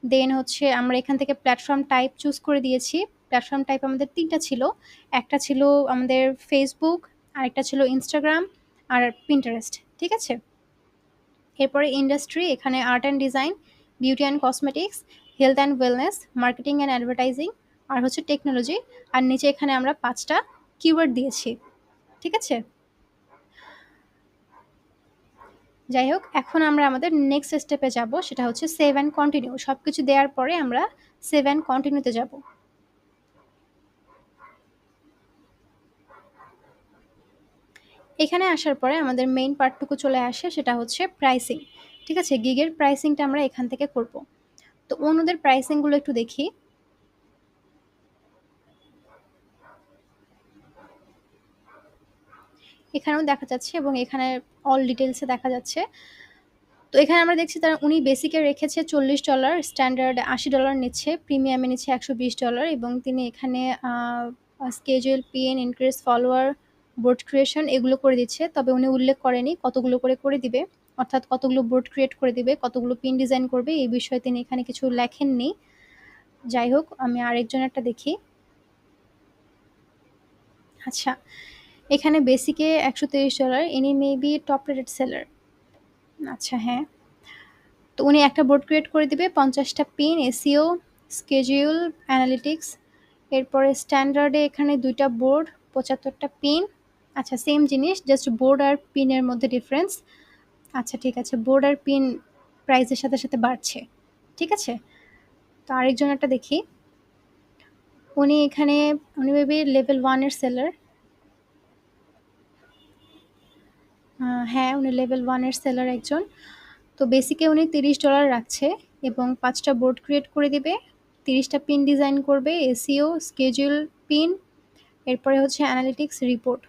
Then হচ্ছে আমরা এখান থেকে প্ল্যাটফর্ম টাইপ চুজ করে দিয়েছি। প্ল্যাটফর্ম টাইপ আমাদের ৩ টা ছিল। একটা ছিল আমাদের Facebook, আরেকটা ছিল Instagram আর Pinterest। ঠিক আছে? এরপরে ইন্ডাস্ট্রি, এখানে art and design, beauty and cosmetics, health and wellness, marketing and advertising আর হচ্ছে টেকনোলজি। আর নিচে এখানে আমরা ৫ টা কিওয়ার্ড দিয়েছি। ঠিক আছে? যাই হোক, এখন আমরা আমাদের নেক্সট স্টেপে যাব, সেটা হচ্ছে সেভ অ্যান্ড কন্টিনিউ। সবকিছু দেওয়ার পরে আমরা সেভ অ্যান্ড কন্টিনিউতে যাব। এখানে আসার পরে আমাদের মেইন পার্টটুকু চলে আসে, সেটা হচ্ছে প্রাইসিং। ঠিক আছে? গিগের প্রাইসিংটা আমরা এখান থেকে করব। তো অন্যদের প্রাইসিংগুলো একটু দেখি। এখানেও দেখা যাচ্ছে এবং এখানে অল ডিটেলসে দেখা যাচ্ছে। তো এখানে আমরা দেখছি উনি বেসিকে রেখেছে $40, স্ট্যান্ডার্ড $80 নিচ্ছে, প্রিমিয়ামে নিচ্ছে $120 এবং তিনি এখানে schedule, PN, increase follower, board creation এগুলো করে দিচ্ছে। তবে উনি উল্লেখ করেনি কতগুলো করে দিবে, অর্থাৎ কতগুলো বোর্ড ক্রিয়েট করে দিবে, কতগুলো পিন ডিজাইন করবে, এই বিষয়ে তিনি এখানে কিছু লেখেননি। যাই হোক, আমি আরেকজনেরটা দেখি। আচ্ছা, এখানে বেসিকে $130, ইনি মেবি টপ রেটেড সেলার। আচ্ছা, হ্যাঁ। তো উনি একটা বোর্ড ক্রিয়েট করে দিবে, 50টা পিন, এসইও, স্কেডিউল, অ্যানালিটিক্স। এরপরে স্ট্যান্ডার্ডে এখানে 2টা বোর্ড, 75টা পিন। আচ্ছা, সেম জিনিস, জাস্ট বোর্ড আর পিনের মধ্যে ডিফারেন্স। আচ্ছা, ঠিক আছে, বোর্ড আর পিন প্রাইসের সাথে সাথে বাড়ছে। ঠিক আছে? তো আরেকজনেরটা দেখি। উনি মেবি লেভেল 1 এর সেলার। হ্যাঁ, উনি লেভেল 1 এর সেলার একজন। তো বেসিকে উনি $30 রাখছে এবং 5টা বোর্ড ক্রিয়েট করে দিবে, 30টা পিন ডিজাইন করবে, এসইও, স্কেডিউল, পিন। এরপরে হচ্ছে অ্যানালিটিক্স, রিপোর্ট।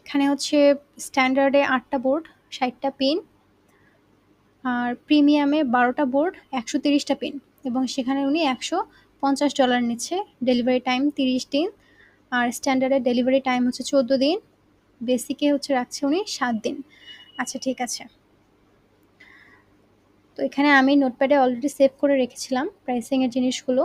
এখানে হচ্ছে স্ট্যান্ডার্ডে 8টা বোর্ড, 60টা পিন। আর প্রিমিয়ামে 12টা বোর্ড, 130টা পিন এবং সেখানে উনি $150 নিচ্ছে। ডেলিভারি টাইম 30 দিন আর স্ট্যান্ডার্ডের ডেলিভারি টাইম হচ্ছে 14 দিন। বেসিকে হচ্ছে রাখছে উনি 7 দিন। আচ্ছা, ঠিক আছে। তো এখানে আমি নোটপ্যাডে অলরেডি সেভ করে রেখেছিলাম প্রাইসিংয়ের জিনিসগুলো।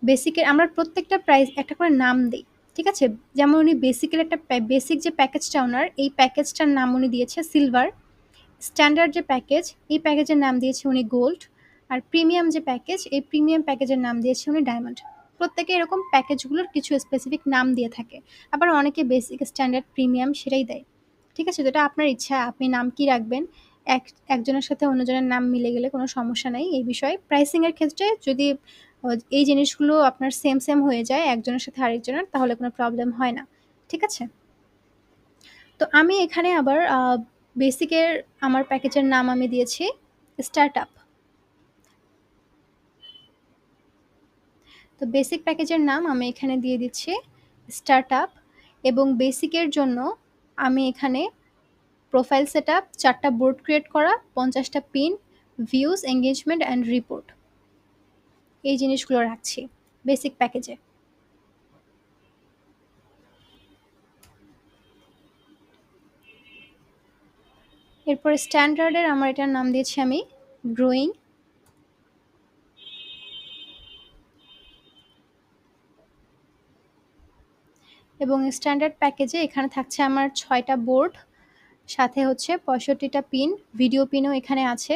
বেসিকের আমরা প্রত্যেকটা প্রাইস একটা করে নাম দিই। ঠিক আছে? যেমন উনি বেসিকের একটা বেসিক যে প্যাকেজটা ওনার, এই প্যাকেজটার নাম উনি দিয়েছে সিলভার। স্ট্যান্ডার্ড যে প্যাকেজ, এই প্যাকেজের নাম দিয়েছে উনি গোল্ড। আর প্রিমিয়াম যে প্যাকেজ, এই প্রিমিয়াম প্যাকেজের নাম দিয়েছে উনি ডায়মন্ড। প্রত্যেকে এরকম প্যাকেজগুলোর কিছু স্পেসিফিক নাম দিয়ে থাকে। আবার অনেকে বেসিক, স্ট্যান্ডার্ড, প্রিমিয়াম সেটাই দেয়। ঠিক আছে? তো এটা আপনার ইচ্ছা, আপনি নাম কি রাখবেন। একজনের সাথে অন্যজনের নাম মিলে গেলে কোনো সমস্যা নাই এই বিষয়ে। প্রাইসিংয়ের ক্ষেত্রে যদি এই জিনিসগুলো আপনার সেম হয়ে যায় একজনের সাথে আরেকজনের, তাহলে কোনো প্রবলেম হয় না। ঠিক আছে? তো তো আমি এখানে আবার বেসিকের আমার প্যাকেজের নাম আমি দিয়েছি স্টার্টআপ। তো বেসিক প্যাকেজের নাম আমি এখানে দিয়ে দিচ্ছি স্টার্টআপ, এবং বেসিকের জন্য আমি এখানে প্রোফাইল সেটআপ, 4টা বোর্ড ক্রিয়েট করা, 50টা pin, views, engagement and report, এই জিনিসগুলো রাখছি বেসিক প্যাকেজে। এরপরে স্ট্যান্ডার্ডের আমার এটার নাম দিয়েছি আমি গ্রোয়িং, এবং স্ট্যান্ডার্ড প্যাকেজে এখানে থাকছে আমার 6টা বোর্ড, সাথে হচ্ছে 65টা পিন, ভিডিও পিনও এখানে আছে।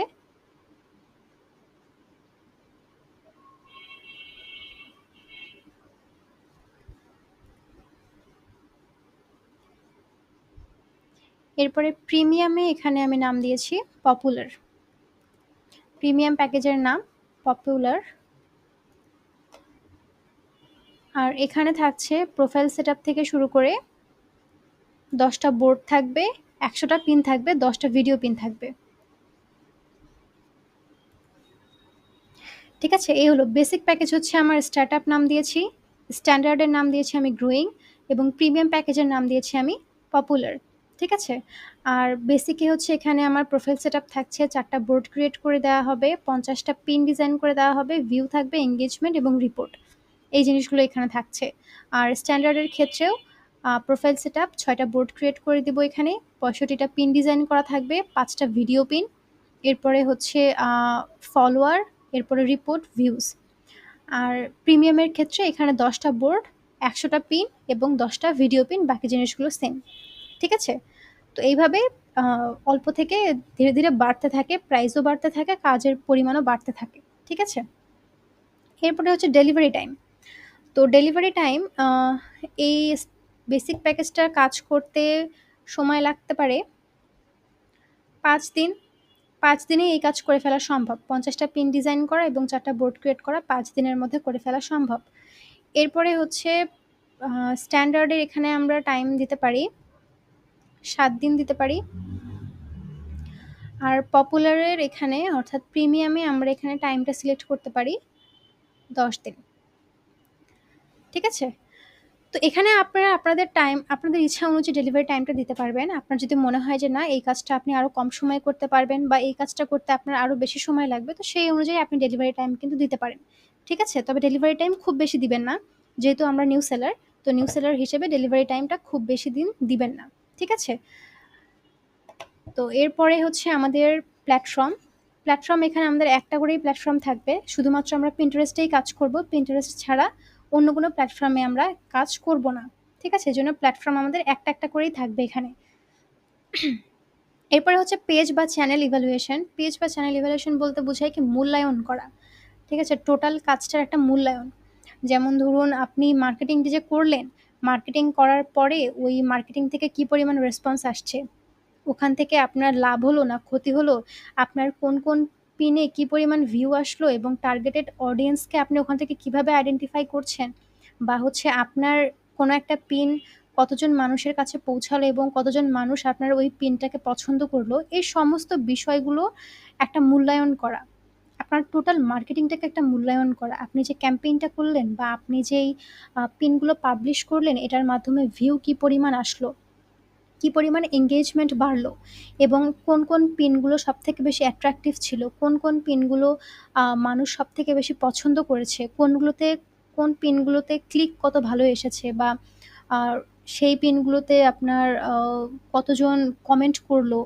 এরপরে প্রিমিয়ামে এখানে আমি নাম দিয়েছি পপুলার, প্রিমিয়াম প্যাকেজের নাম পপুলার। আর এখানে থাকছে প্রোফাইল সেটআপ থেকে শুরু করে 10টা বোর্ড থাকবে, 100টা পিন থাকবে, 10টা ভিডিও পিন থাকবে। ঠিক আছে, এই হলো বেসিক প্যাকেজ হচ্ছে আমার স্টার্টআপ নাম দিয়েছি, স্ট্যান্ডার্ডের নাম দিয়েছি আমি গ্রোয়িং, এবং প্রিমিয়াম প্যাকেজের নাম দিয়েছি আমি পপুলার। ঠিক আছে, আর বেসিকে হচ্ছে এখানে আমার প্রোফাইল সেটআপ থাকছে, 4টা বোর্ড ক্রিয়েট করে দেওয়া হবে, 50টা পিন ডিজাইন করে দেওয়া হবে, ভিউ থাকবে, এঙ্গেজমেন্ট এবং রিপোর্ট, এই জিনিসগুলো এখানে থাকছে। আর স্ট্যান্ডার্ডের ক্ষেত্রেও প্রোফাইল সেটআপ, 6টা বোর্ড ক্রিয়েট করে দিব এখানে, 65টা পিন ডিজাইন করা থাকবে, 5টা ভিডিও পিন, এরপরে হচ্ছে ফলোয়ার, এরপরে রিপোর্ট, ভিউজ। আর প্রিমিয়ামের ক্ষেত্রে এখানে 10টা বোর্ড, 100টা পিন এবং 10টা ভিডিও পিন, বাকি জিনিসগুলো সেম। ঠিক আছে, তো এইভাবে অল্প থেকে ধীরে ধীরে বাড়তে থাকে, প্রাইসও বাড়তে থাকে, কাজের পরিমাণও বাড়তে থাকে। ঠিক আছে, এরপরে হচ্ছে ডেলিভারি টাইম। তো ডেলিভারি টাইম, এই বেসিক প্যাকেজটা কাজ করতে সময় লাগতে পারে 5 দিন। 5 দিনে এই কাজ করে ফেলা সম্ভব, 50টা পিন ডিজাইন করা এবং 4টা বোর্ড ক্রিয়েট করা 5 দিনের মধ্যে করে ফেলা সম্ভব। এরপরে হচ্ছে স্ট্যান্ডার্ডের এখানে আমরা টাইম দিতে পারি 7 দিন দিতে পারি, আর পপুলারের এখানে অর্থাৎ প্রিমিয়ামে আমরা এখানে টাইমটা সিলেক্ট করতে পারি 10 দিন। ঠিক আছে, তো এখানে আপনারা আপনাদের টাইম, আপনাদের ইচ্ছা অনুযায়ী ডেলিভারি টাইমটা দিতে পারবেন। আপনার যদি মনে হয় যে না এই কাজটা আপনি আরও কম সময়ে করতে পারবেন বা এই কাজটা করতে আপনার আরও বেশি সময় লাগবে, তো সেই অনুযায়ী আপনি ডেলিভারি টাইম কিন্তু দিতে পারেন। ঠিক আছে, তবে ডেলিভারি টাইম খুব বেশি দিবেন না, যেহেতু আমরা নিউ সেলার, তো নিউ সেলার হিসেবে ডেলিভারি টাইমটা খুব বেশি দিন দিবেন না। ঠিক আছে, তো এরপরে হচ্ছে আমাদের প্ল্যাটফর্ম। প্ল্যাটফর্ম এখানে আমাদের একটা করেই প্ল্যাটফর্ম থাকবে, শুধুমাত্র আমরা পিন্টারেস্টেই কাজ করব, পিন্টারেস্ট ছাড়া অন্য কোনো প্ল্যাটফর্মে আমরা কাজ করব না। ঠিক আছে, এজন্য প্ল্যাটফর্ম আমাদের একটা একটা করেই থাকবে এখানে। এরপরে হচ্ছে পেজ বা চ্যানেল ইভ্যালুয়েশন। পেজ বা চ্যানেল ইভ্যালুয়েশন বলতে বোঝায় কি মূল্যায়ন করা। ঠিক আছে, টোটাল কাজটার একটা মূল্যায়ন। যেমন ধরুন আপনি মার্কেটিংটি যে করলেন, মার্কেটিং করার পরে ওই মার্কেটিং থেকে কি পরিমাণ রেসপন্স আসছে, ওখান থেকে আপনার লাভ হলো না ক্ষতি হলো, আপনার কোন কোন পিনে কি পরিমাণ ভিউ আসলো, এবং টার্গেটেড অডিয়েন্সকে আপনি ওখান থেকে কিভাবে আইডেন্টিফাই করছেন, বা হচ্ছে আপনার কোনো একটা পিন কতজন মানুষের কাছে পৌঁছালো এবং কতজন মানুষ আপনার ওই পিনটাকে পছন্দ করলো, এই সমস্ত বিষয়গুলো একটা মূল্যায়ন করা, আপনার টোটাল মার্কেটিংটাকে একটা মূল্যায়ন করা। আপনি যে ক্যাম্পেইনটা করলেন বা আপনি যেই পিনগুলো পাবলিশ করলেন, এটার মাধ্যমে ভিউ কি পরিমাণ আসলো, কি পরিমাণে এঙ্গেজমেন্ট বাড়লো, এবং কোন কোন পিনগুলো সবথেকে বেশি অ্যাট্রাকটিভ ছিল, কোন কোন পিনগুলো মানুষ সবথেকে বেশি পছন্দ করেছে, কোন পিনগুলোতে ক্লিক কত ভালো এসেছে, বা সেই পিনগুলোতে আপনার কতজন কমেন্ট করলো,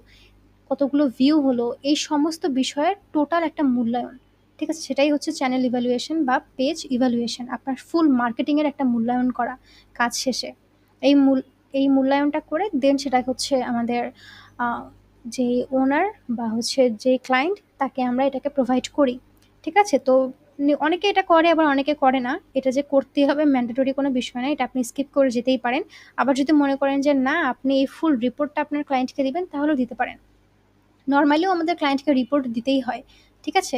কতগুলো ভিউ হলো, এই সমস্ত বিষয়ের টোটাল একটা মূল্যায়ন। ঠিক আছে, সেটাই হচ্ছে চ্যানেল ইভ্যালুয়েশন বা পেজ ইভ্যালুয়েশন, আপনার ফুল মার্কেটিংয়ের একটা মূল্যায়ন করা কাজ শেষে। এই এই মূল্যায়নটা করে দেন সেটা হচ্ছে আমাদের যে ওনার বা হচ্ছে যে ক্লায়েন্ট, তাকে আমরা এটাকে প্রোভাইড করি। ঠিক আছে, তো অনেকে এটা করে আবার অনেকে করে না, এটা যে করতেই হবে ম্যান্ডেটরি কোনো বিষয় না, এটা আপনি স্কিপ করে যেতেই পারেন। আবার যদি মনে করেন যে না আপনি এই ফুল রিপোর্টটা আপনার ক্লায়েন্টকে দিবেন, তাহলেও দিতে পারেন। নরমালিও আমাদের ক্লায়েন্টকে রিপোর্ট দিতেই হয়। ঠিক আছে,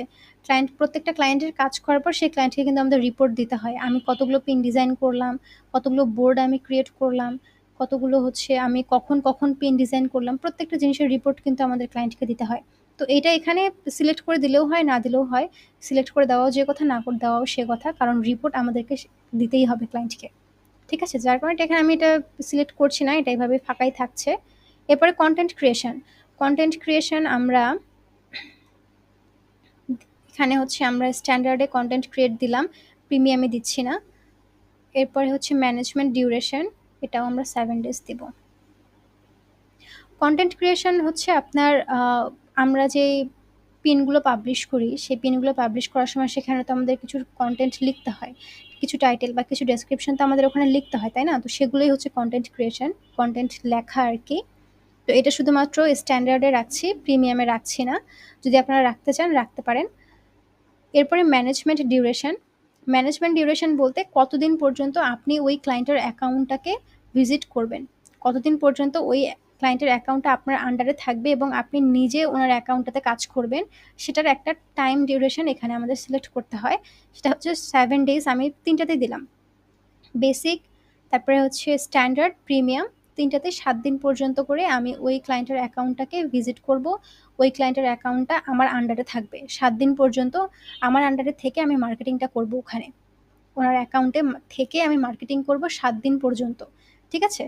প্রত্যেকটা ক্লায়েন্টের কাজ করার পর সেই ক্লায়েন্টকে কিন্তু আমাদের রিপোর্ট দিতে হয়। আমি কতগুলো পিন ডিজাইন করলাম, কতগুলো বোর্ড আমি ক্রিয়েট করলাম, কতগুলো হচ্ছে আমি কখন পিন ডিজাইন করলাম, প্রত্যেকটা জিনিসের রিপোর্ট কিন্তু আমাদের ক্লায়েন্টকে দিতে হয়। তো এটা এখানে সিলেক্ট করে দিলেও হয়, না দিলেও হয়। সিলেক্ট করে দেওয়াও যে কথা, না করে দেওয়াও সে কথা, কারণ রিপোর্ট আমাদেরকে দিতেই হবে ক্লায়েন্টকে। ঠিক আছে? যার কারণে এখানে আমি এটা সিলেক্ট করছি না, এটা এভাবে ফাঁকাই থাকছে। এরপরে কনটেন্ট ক্রিয়েশন। কনটেন্ট ক্রিয়েশন আমরা এখানে হচ্ছে আমরা স্ট্যান্ডার্ডে কনটেন্ট ক্রিয়েট দিলাম, প্রিমিয়ামে দিচ্ছি না। এরপরে হচ্ছে ম্যানেজমেন্ট ডিউরেশন, এটাও আমরা 7 ডেজ দিব। কনটেন্ট ক্রিয়েশন হচ্ছে আপনার আমরা যেই পিনগুলো পাবলিশ করি, সেই পিনগুলো পাবলিশ করার সময় সেখানে তো আমাদের কিছু কনটেন্ট লিখতে হয়, কিছু টাইটেল বা কিছু ডেসক্রিপশন তো আমাদের ওখানে লিখতে হয়, তাই না? তো সেগুলোই হচ্ছে কনটেন্ট ক্রিয়েশন, কনটেন্ট লেখা আর কি। তো এটা শুধুমাত্র স্ট্যান্ডার্ডে রাখছি, প্রিমিয়ামে রাখছি না। যদি আপনারা রাখতে চান রাখতে পারেন। এরপরে ম্যানেজমেন্ট ডিউরেশন। ম্যানেজমেন্ট ডিউরেশন বলতে কতদিন পর্যন্ত আপনি ওই ক্লায়েন্টের অ্যাকাউন্টটাকে ভিজিট করবেন, কতদিন পর্যন্ত ওই ক্লায়েন্টের অ্যাকাউন্টটা আপনার আন্ডারে থাকবে এবং আপনি নিজে ওনার অ্যাকাউন্টটাতে কাজ করবেন, সেটার একটা টাইম ডিউরেশন এখানে আমাদের সিলেক্ট করতে হয়। সেটা হচ্ছে 7 ডেজ, আমি 3টাতেই দিলাম। বেসিক, তারপরে হচ্ছে স্ট্যান্ডার্ড, প্রিমিয়াম, 3টাতেই 7 দিন পর্যন্ত করে আমি ওই ক্লায়েন্টের অ্যাকাউন্টটাকে ভিজিট করব। ওই ক্লায়েন্টের অ্যাকাউন্টটা আমার আন্ডারে থাকবে 7 দিন পর্যন্ত। আমার আন্ডারে থেকে আমি মার্কেটিংটা করব ওখানে। ওনার অ্যাকাউন্টে থেকে আমি মার্কেটিং করব 7 দিন পর্যন্ত। ঠিক আছে?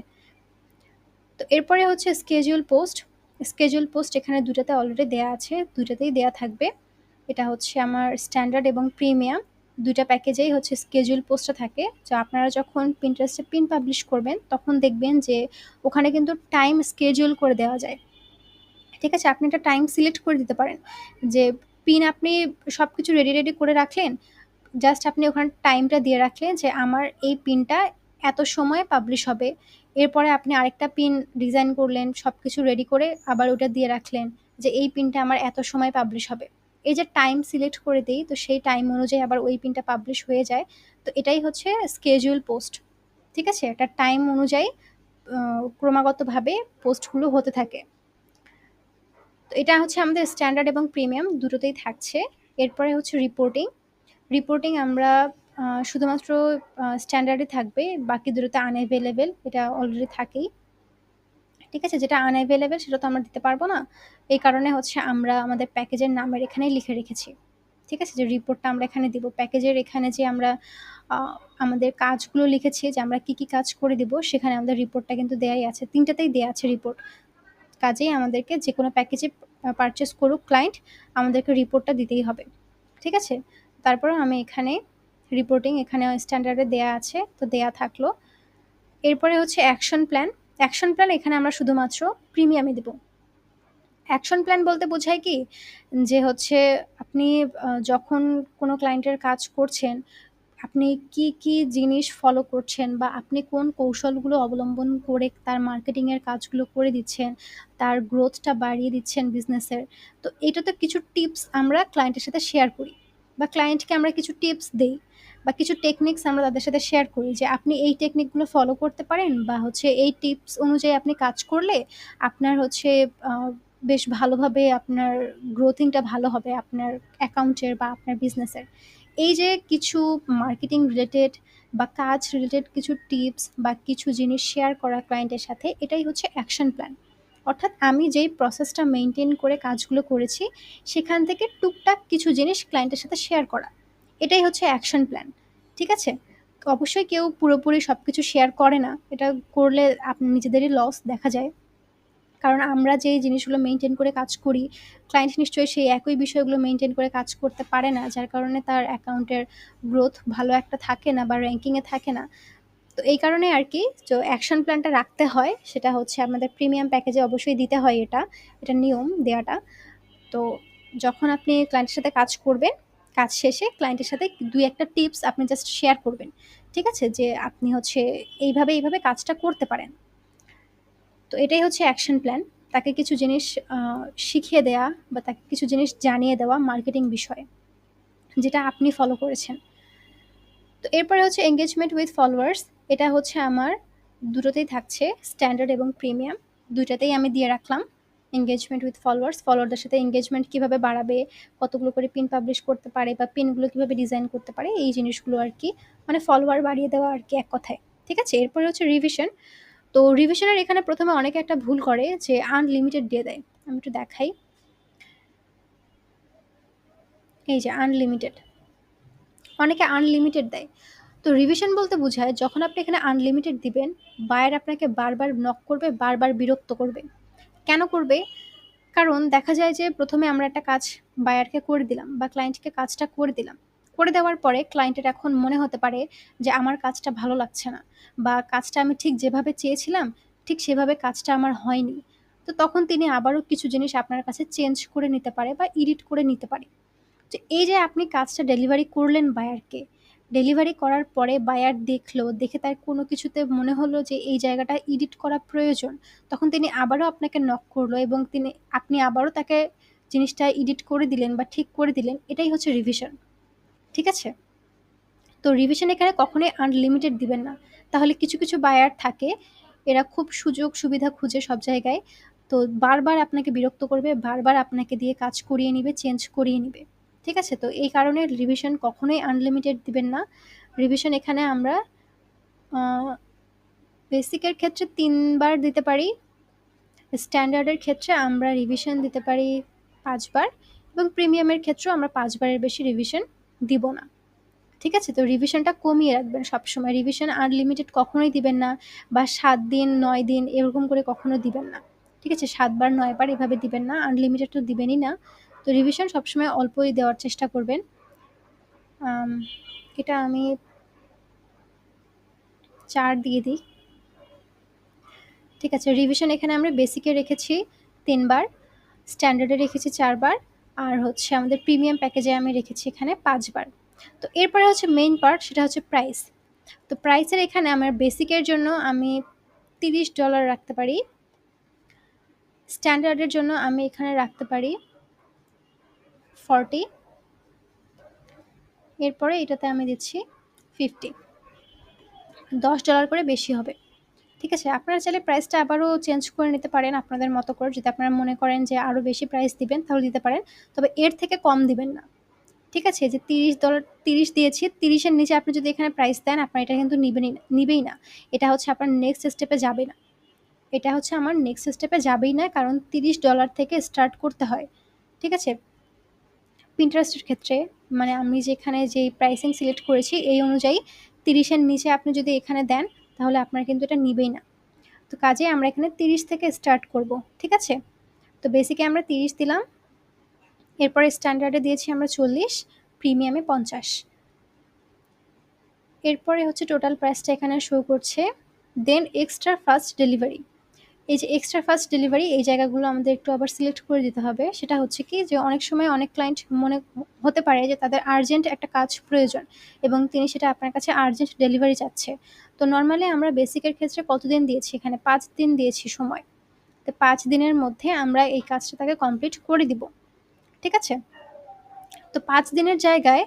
তো এরপরে হচ্ছে স্কেডিউল পোস্ট। স্কেডিউল পোস্ট এখানে 2টাতে অলরেডি দেয়া আছে, 2টাতেই দেয়া থাকবে। এটা হচ্ছে আমার স্ট্যান্ডার্ড এবং প্রিমিয়াম 2টা প্যাকেজেই হচ্ছে স্কেডিউল পোস্টটা থাকে। যা আপনারা যখন Pinterest এ পিন পাবলিশ করবেন তখন দেখবেন যে ওখানে কিন্তু টাইম স্কেডিউল করে দেওয়া যায়। ঠিক আছে? আপনি একটা টাইম সিলেক্ট করে দিতে পারেন যে পিন আপনি সবকিছু রেডি করে রাখলেন। জাস্ট আপনি ওখানে টাইমটা দিয়ে রাখলেন যে আমার এই পিনটা এত সময় পাবলিশ হবে। এরপরে আপনি আরেকটা পিন ডিজাইন করলেন, সবকিছু রেডি করে আবার ওটা দিয়ে রাখলেন যে এই পিনটা আমার এত সময় পাবলিশ হবে। এই যে টাইম সিলেক্ট করে দেই, তো সেই টাইম অনুযায়ী আবার ওই পিনটা পাবলিশ হয়ে যায়। তো এটাই হচ্ছে schedule পোস্ট। ঠিক আছে? একটা টাইম অনুযায়ী ক্রমাগতভাবে পোস্টগুলো হতে থাকে। তো এটা হচ্ছে আমাদের স্ট্যান্ডার্ড এবং প্রিমিয়াম দুটোতেই থাকছে। এরপরে হচ্ছে রিপোর্টিং। রিপোর্টিং আমরা শুধুমাত্র স্ট্যান্ডার্ডে থাকবে, বাকি দুটোতে আনএভেইলেবল, এটা অলরেডি থাকেই। ঠিক আছে? যেটা আনএভেইলেবল সেটা তো আমরা দিতে পারবো না। এই কারণে হচ্ছে আমরা আমাদের প্যাকেজের নামের এখানেই লিখে রেখেছি। ঠিক আছে? যে রিপোর্টটা আমরা এখানে দিব। প্যাকেজের এখানে যে আমরা আ আমাদের কাজগুলো লিখেছি যে আমরা কি কাজ করে দিব, সেখানে আমাদের রিপোর্টটা কিন্তু দেয়াই আছে। ৩টাতেই দেয়া আছে রিপোর্ট। কাজেই আমাদেরকে যেকোনো প্যাকেজে পারচেজ করুক ক্লায়েন্ট, আমাদেরকে রিপোর্টটা দিতেই হবে। ঠিক আছে? তারপরেও আমি এখানে রিপোর্টিং এখানে স্ট্যান্ডার্ডে দেয়া আছে, তো দেয়া থাকলো। এরপরে হচ্ছে অ্যাকশন প্ল্যান। অ্যাকশন প্ল্যান এখানে আমরা শুধুমাত্র প্রিমিয়ামে দেব। অ্যাকশন প্ল্যান বলতে বোঝায় কি? যে হচ্ছে আপনি যখন কোনো ক্লায়েন্টের কাজ করছেন, আপনি কি জিনিস ফলো করছেন বা আপনি কোন কৌশলগুলো অবলম্বন করে তার মার্কেটিং এর কাজগুলো করে দিচ্ছেন, তার গ্রোথটা বাড়িয়ে দিচ্ছেন বিজনেসের। তো এটাতে কিছু টিপস আমরা ক্লায়েন্টের সাথে শেয়ার করি বা ক্লায়েন্টকে আমরা কিছু টিপস দেই বা কিছু টেকনিকস আমরা তাদের সাথে শেয়ার করি যে আপনি এই টেকনিকগুলো ফলো করতে পারেন বা হচ্ছে এই টিপস অনুযায়ী আপনি কাজ করলে আপনার হচ্ছে আ বেশ ভালোভাবে আপনার গ্রোথিংটা ভালো হবে আপনার অ্যাকাউন্টের বা আপনার বিজনেসের। এই যে কিছু মার্কেটিং রিলেটেড বা কাজ রিলেটেড কিছু টিপস বা কিছু জিনিস শেয়ার করা ক্লায়েন্টের সাথে, এটাই হচ্ছে অ্যাকশন প্ল্যান। অর্থাৎ আমি যেই প্রসেসটা মেইনটেইন করে কাজগুলো করেছি, সেখান থেকে টুকটাক কিছু জিনিস ক্লায়েন্টের সাথে শেয়ার করা। এটাই হচ্ছে অ্যাকশন প্ল্যান। ঠিক আছে? অবশ্যই কেউ পুরোপুরি সবকিছু শেয়ার করে না। এটা করলে নিজেদেরই লস দেখা যায়। কারণ আমরা যেই জিনিসগুলো মেইনটেইন করে কাজ করি, ক্লায়েন্ট নিশ্চয়ই সেই একই বিষয়গুলো মেইনটেইন করে কাজ করতে পারে না। যার কারণে তার অ্যাকাউন্টের গ্রোথ ভালো একটা থাকে না বা র‍্যাংকিং এ থাকে না। তো এই কারণে আরকি অ্যাকশন প্ল্যানটা রাখতে হয়। সেটা হচ্ছে আমাদের প্রিমিয়াম প্যাকেজে অবশ্যই দিতে হয় এটা। এটা নিয়ম দেয়াটা। তো যখন আপনি ক্লায়েন্টের সাথে কাজ করবেন, কাজ শেষে ক্লায়েন্টের সাথে ২-১ টা টিপস আপনি জাস্ট শেয়ার করবেন। ঠিক আছে? যে আপনি হচ্ছে এইভাবে কাজটা করতে পারেন। তো এটাই হচ্ছে অ্যাকশন প্ল্যান। তাকে কিছু জিনিস আ শিখিয়ে দেয়া বা তাকে কিছু জিনিস জানিয়ে দেওয়া মার্কেটিং বিষয়ে, যেটা আপনি ফলো করেছেন। তো এরপরে হচ্ছে এনগেজমেন্ট উইথ ফলোয়ার্স। এটা হচ্ছে আমার দুটোতেই থাকছে, স্ট্যান্ডার্ড এবং প্রিমিয়াম ২টাতেই আমি দিয়ে রাখলাম। এনগেজমেন্ট উইথ ফলোয়ার্স, ফলোয়ারদের সাথে এনগেজমেন্ট কিভাবে বাড়াবে, কতগুলো করে পিন পাবলিশ করতে পারে বা পিনগুলো কিভাবে ডিজাইন করতে পারে, এই জিনিসগুলো আরকি। মানে ফলোয়ার বাড়িয়ে দেওয়া আরকি এক কথায়। ঠিক আছে? এরপরে হচ্ছে রিভিশন। তো রিভিশনের এখানে প্রথমে অনেকে একটা ভুল করে যে আনলিমিটেড দিয়ে দেয়। আমি একটু দেখাই। এই যে আনলিমিটেড, অনেকে আনলিমিটেড দেয়। তো রিভিশন বলতে বোঝায় যখন আপনি এখানে আনলিমিটেড দিবেন, বায়ার আপনাকে বারবার নক করবে, বারবার বিরক্ত করবে। কেন করবে? কারণ দেখা যায় যে প্রথমে আমরা একটা কাজ বায়ারকে করে দিলাম বা ক্লায়েন্টকে কাজটা করে দিলাম। করে দেওয়ার পরে ক্লায়েন্টের এখন মনে হতে পারে যে আমার কাজটা ভালো লাগছে না, বা কাজটা আমি ঠিক যেভাবে চেয়েছিলাম ঠিক সেভাবে কাজটা আমার হয়নি। তো তখন তিনি আবারও কিছু জিনিস আপনার কাছে চেঞ্জ করে নিতে পারে বা এডিট করে নিতে পারে। যে এই যে আপনি কাজটা ডেলিভারি করলেন বায়ারকে, ডেলিভারি করার পরে বায়ার দেখলো, দেখে তার কোনো কিছুতে মনে হলো যে এই জায়গাটা এডিট করা প্রয়োজন। তখন তিনি আবারও আপনাকে নক করলো এবং আপনি আবারও তাকে জিনিসটা এডিট করে দিলেন বা ঠিক করে দিলেন। এটাই হচ্ছে রিভিশন। ঠিক আছে? তো রিভিশন এখানে কখনোই আনলিমিটেড দিবেন না। তাহলে কিছু, কিছু বায়ার থাকে, এরা খুব সুযোগ সুবিধা খুঁজে সব জায়গায়। তো বারবার আপনাকে বিরক্ত করবে, বারবার আপনাকে দিয়ে কাজ করিয়ে নিবে, চেঞ্জ করিয়ে নিবে। ঠিক আছে? তো এই কারণে রিভিশন কখনোই আনলিমিটেড দিবেন না। রিভিশন এখানে আমরা আ বেসিকের ক্ষেত্রে ৩ বার দিতে পারি। স্ট্যান্ডার্ডের ক্ষেত্রে আমরা রিভিশন দিতে পারি ৫ বার, এবং প্রিমিয়ামের ক্ষেত্রেও আমরা ৫ বারের বেশি রিভিশন দিব না। ঠিক আছে? তো রিভিশনটা কমিয়ে রাখবেন সবসময়। রিভিশন আনলিমিটেড কখনোই দিবেন না, বা ৭ দিন, ৯ দিন এরকম করে কখনো দিবেন না। ঠিক আছে? ৭ বার, ৯ বার এভাবে দিবেন না। আনলিমিটেড তো দিবেনই না। তো রিভিশন সবসময় অল্পই দেওয়ার চেষ্টা করবেন। আম এটা আমি ৪ দিয়ে দিই। ঠিক আছে? রিভিশন এখানে আমরা বেসিকে রেখেছি ৩ বার, স্ট্যান্ডার্ডে রেখেছি ৪ বার, আর হচ্ছে আমাদের প্রিমিয়াম প্যাকেজে আমি রেখেছি এখানে ৫ বার। তো এরপরে হচ্ছে মেইন পার্ট, সেটা হচ্ছে প্রাইস। তো প্রাইসের এখানে আমার বেসিকের জন্য আমি $৩০ রাখতে পারি। স্ট্যান্ডার্ডের জন্য আমি এখানে রাখতে পারি 40। এরপরে এটাতে আমি দিচ্ছি 50। $10 করে বেশি হবে। ঠিক আছে? আপনারা চাইলে প্রাইসটা আবারও চেঞ্জ করে নিতে পারেন আপনাদের মতো করে। যদি আপনারা মনে করেন যে আরও বেশি প্রাইস দিবেন তাহলে দিতে পারেন। তবে এর থেকে কম দিবেন না। ঠিক আছে? যে $30 30 দিয়েছি, 30 এর নিচে আপনি যদি এখানে প্রাইস দেন, আপনার এটা কিন্তু নিবেই না। এটা হচ্ছে আপনার নেক্সট স্টেপে যাবে না। এটা হচ্ছে আমার নেক্সট স্টেপে যাবেই না, কারণ $30 থেকে স্টার্ট করতে হয়। ঠিক আছে? Pinterest এর ক্ষেত্রে মানে আমি যেখানে যেই প্রাইসিং সিলেক্ট করেছি এই অনুযায়ী 30 এর নিচে আপনি যদি এখানে দেন তাহলে আপনার কিন্তু এটা নিবেই না। তো কাজেই আমরা এখানে 30 থেকে স্টার্ট করব। ঠিক আছে? তো বেসিকে আমরা 30 দিলাম। এরপরে স্ট্যান্ডার্ডে দিয়েছি আমরা 40, প্রিমিয়ামে 50। এরপরে হচ্ছে টোটাল প্রাইসটা এখানে শো করছে। দেন এক্সট্রা ফাস্ট ডেলিভারি। এই যে এক্সট্রা ফাস্ট ডেলিভারি, এই জায়গাগুলো আমাদের একটু আবার সিলেক্ট করে দিতে হবে। সেটা হচ্ছে কি যে অনেক সময় অনেক ক্লায়েন্ট হতে পারে যে তাদের আর্জেন্ট একটা কাজ প্রয়োজন এবং তিনি সেটা আপনার কাছে আর্জেন্ট ডেলিভারি চাচ্ছে। তো নরমালি আমরা বেসিকের ক্ষেত্রে কতদিন দিয়েছি? এখানে ৫ দিন দিয়েছি সময়। তো ৫ দিনের মধ্যে আমরা এই কাজটা তাকে কমপ্লিট করে দিব। ঠিক আছে? তো ৫ দিনের জায়গায়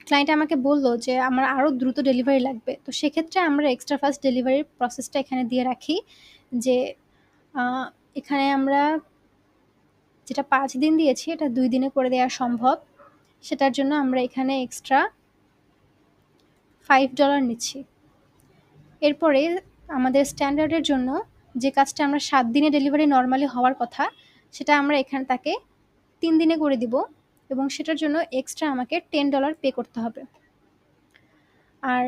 ক্লায়েন্ট আমাকে বলল যে আমার আরও দ্রুত ডেলিভারি লাগবে। তো সেক্ষেত্রে আমরা এক্সট্রা ফাস্ট ডেলিভারির প্রসেসটা এখানে দিয়ে রাখি যে আ এখানে আমরা যেটা ৫ দিন দিয়েছি এটা ২ দিনে করে দেওয়া সম্ভব। সেটার জন্য আমরা এখানে এক্সট্রা $5 নিচ্ছি। এরপরে আমাদের স্ট্যান্ডার্ডের জন্য যে কাজটা আমরা ৭ দিনে ডেলিভারি নরমালি হওয়ার কথা, সেটা আমরা এখানে তাকে ৩ দিনে করে দিব এবং সেটার জন্য এক্সট্রা আমাকে $10 পে করতে হবে। আর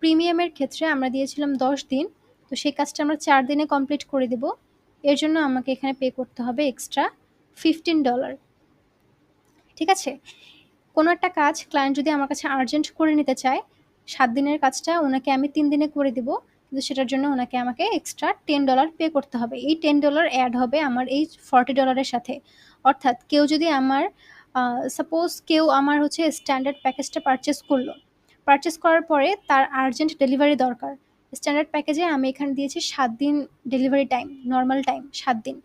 প্রিমিয়ামের ক্ষেত্রে আমরা দিয়েছিলাম ১০ দিন। তো সেই কাজটা আমরা ৪ দিনে কমপ্লিট করে দিব। এর জন্য আমাকে এখানে পে করতে হবে এক্সট্রা $15। ঠিক আছে? কোনো একটা কাজ ক্লায়েন্ট যদি আমার কাছে আর্জেন্ট করে নিতে চায়, ৭ দিনের কাজটা উনাকে আমি ৩ দিনে করে দিব। কিন্তু সেটার জন্য আমাকে এক্সট্রা $10 পে করতে হবে। এই $10 অ্যাড হবে আমার এই $40 এর সাথে। অর্থাৎ কেউ যদি আমার সাপোজ কেউ আমার হচ্ছে স্ট্যান্ডার্ড প্যাকেজটা পারচেজ করল। পারচেজ করার পরে তার আর্জেন্ট ডেলিভারি দরকার। স্ট্যান্ডার্ড প্যাকেজে আমি এখানে দিয়েছি ৭ দিন ডেলিভারি টাইম, নরমাল টাইম ৭ দিন।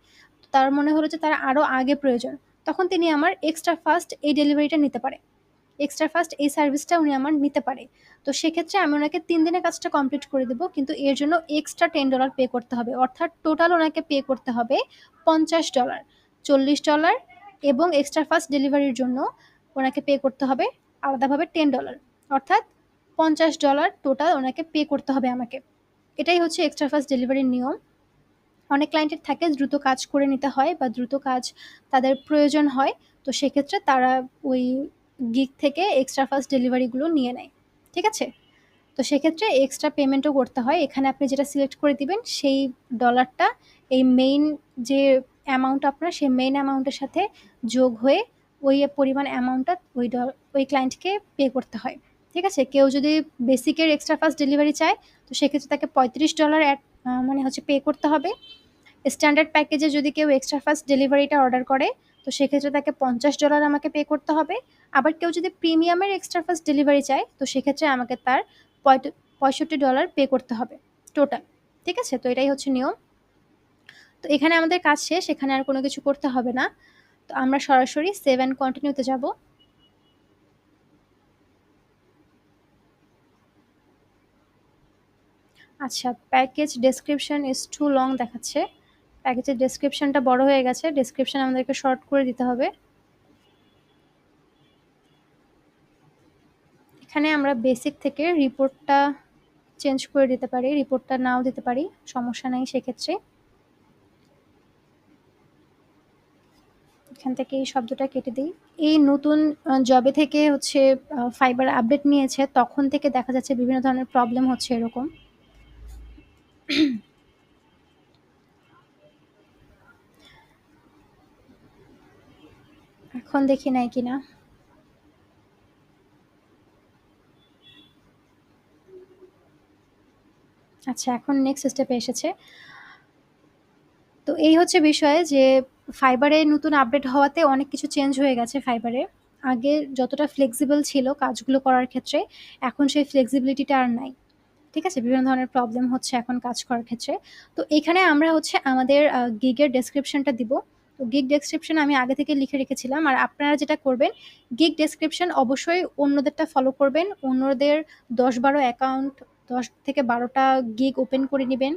তো তার মনে হলো যে তার আরও আগে প্রয়োজন। তখন তিনি আমার এক্সট্রা ফাস্ট এই ডেলিভারিটা নিতে পারে। এক্সট্রা ফাস্ট এই সার্ভিসটা উনি আমার নিতে পারে। তো সেক্ষেত্রে আমি ওনাকে ৩ দিনে কাজটা কমপ্লিট করে দেব। কিন্তু এর জন্য এক্সট্রা $10 পে করতে হবে। অর্থাৎ টোটাল ওনাকে পে করতে হবে $50, $40 এবং এক্সট্রা ফাস্ট ডেলিভারির জন্য ওনাকে পে করতে হবে আলাদাভাবে $10। অর্থাৎ $50 টোটাল ওনাকে পে করতে হবে আমাকে। এটাই হচ্ছে এক্সট্রা ফাস্ট ডেলিভারির নিয়ম। অনেক ক্লায়েন্টের থাকে দ্রুত কাজ করে নিতে হয় বা দ্রুত কাজ তাদের প্রয়োজন হয়। তো সেক্ষেত্রে তারা ওই গিগ থেকে এক্সট্রা ফাস্ট ডেলিভারিগুলো নিয়ে নেয়। ঠিক আছে? তো সেক্ষেত্রে এক্সট্রা পেমেন্টও করতে হয়। এখানে আপনি যেটা সিলেক্ট করে দিবেন সেই ডলারটা এই মেইন যে অ্যামাউন্ট আপনার সেই মেইন অ্যামাউন্টের সাথে যোগ হয়ে ওই পরিমাণ অ্যামাউন্টটা ওই ক্লায়েন্টকে পে করতে হয়। ঠিক আছে? কেউ যদি বেসিকের এক্সট্রা ফাস্ট ডেলিভারি চায় তো সেক্ষেত্রে তাকে $35 মানে হচ্ছে পে করতে হবে। স্ট্যান্ডার্ড প্যাকেজে যদি কেউ এক্সট্রা ফাস্ট ডেলিভারিটা অর্ডার করে তো সেক্ষেত্রে তাকে $50 আমাকে পে করতে হবে। আবার কেউ যদি প্রিমিয়ামের এক্সট্রা ফাস্ট ডেলিভারি চায় তো সেক্ষেত্রে আমাকে তার $65 পে করতে হবে টোটাল। ঠিক আছে? তো এটাই হচ্ছে নিয়ম। তো এখানে আমাদের কাজ শেষ, এখানে আর কোনো কিছু করতে হবে না। তো আমরা সরাসরি সেভ অ্যান্ড কন্টিনিউতে যাব। আচ্ছা, package description is too long দেখাচ্ছে। প্যাকেজের ডেসক্রিপশনটা বড় হয়ে গেছে, ডেসক্রিপশন আমাদেরকে শর্ট করে দিতে হবে। এখানে আমরা বেসিক থেকে রিপোর্টটা চেঞ্জ করে দিতে পারি, রিপোর্টটা নাও দিতে পারি, সমস্যা নাই সেক্ষেত্রে। এখান থেকে এই শব্দটা কেটে দিই। এই নতুন জবে থেকে হচ্ছে ফাইবার আপডেট নিয়েছে তখন থেকে দেখা যাচ্ছে বিভিন্ন ধরনের প্রবলেম হচ্ছে এরকম। এখন দেখি নাই কিনা। আচ্ছা, এখন নেক্সট স্টেপে এসেছে। তো এই হচ্ছে বিষয় যে ফাইবারে নতুন আপডেট হওয়াতে অনেক কিছু চেঞ্জ হয়ে গেছে ফাইবারে। আগে যতটা ফ্লেক্সিবল ছিল কাজগুলো করার ক্ষেত্রে এখন সেই ফ্লেক্সিবিলিটিটা আর নাই। ঠিক আছে? বিভিন্ন ধরনের প্রবলেম হচ্ছে এখন কাজ করার ক্ষেত্রে। তো এখানে আমরা হচ্ছে আমাদের গিগের ডেসক্রিপশনটা দিব। তো গিগ ডেসক্রিপশন আমি আগে থেকে লিখে রেখেছিলাম। আর আপনারা যেটা করবেন গিগ ডেসক্রিপশন অবশ্যই অন্যদেরটা ফলো করবেন। অন্যদের ১০-১২ অ্যাকাউন্ট ১০ থেকে ১২ টা গিগ ওপেন করে নিবেন।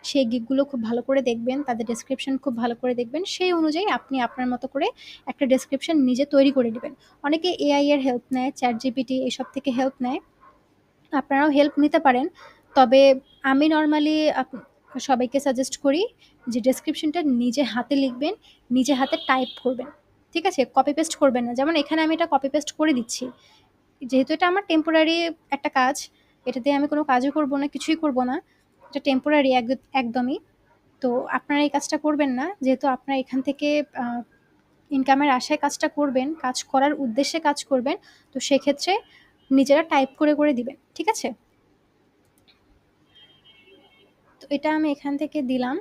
সেই গিগগুলো খুব ভালো করে দেখবেন, তাদের ডেসক্রিপশন খুব ভালো করে দেখবেন। সেই অনুযায়ী আপনি আপনার মতো করে একটা ডেসক্রিপশন নিজে তৈরি করে নিবেন। অনেকে এআই এর হেল্প নেয়, ChatGPT এসব থেকে হেল্প নেয়। আপনারাও হেল্প নিতে পারেন। তবে আমি নরমালি সবাইকে সাজেস্ট করি যে ডেসক্রিপশনটা নিজে হাতে লিখবেন, নিজে হাতে টাইপ করবেন। ঠিক আছে? কপি পেস্ট করবেন না। যেমন এখানে আমি এটা কপি পেস্ট করে দিচ্ছি। যেহেতু এটা আমার টেম্পোরারি একটা কাজ, এটা দিয়ে আমি কোনো কাজও করব না, কিছুই করব না। এটা টেম্পোরারি একদমই। তো আপনারা এই কাজটা করবেন না। যেহেতু আপনারা এখান থেকে আ ইনকামের আশায় কাজটা করবেন, কাজ করার উদ্দেশ্যে কাজ করবেন। তো সেক্ষেত্রে নিজেরা টাইপ করে দিবেন। ঠিক আছে? তো এটা আমি এখান থেকে দিলাম।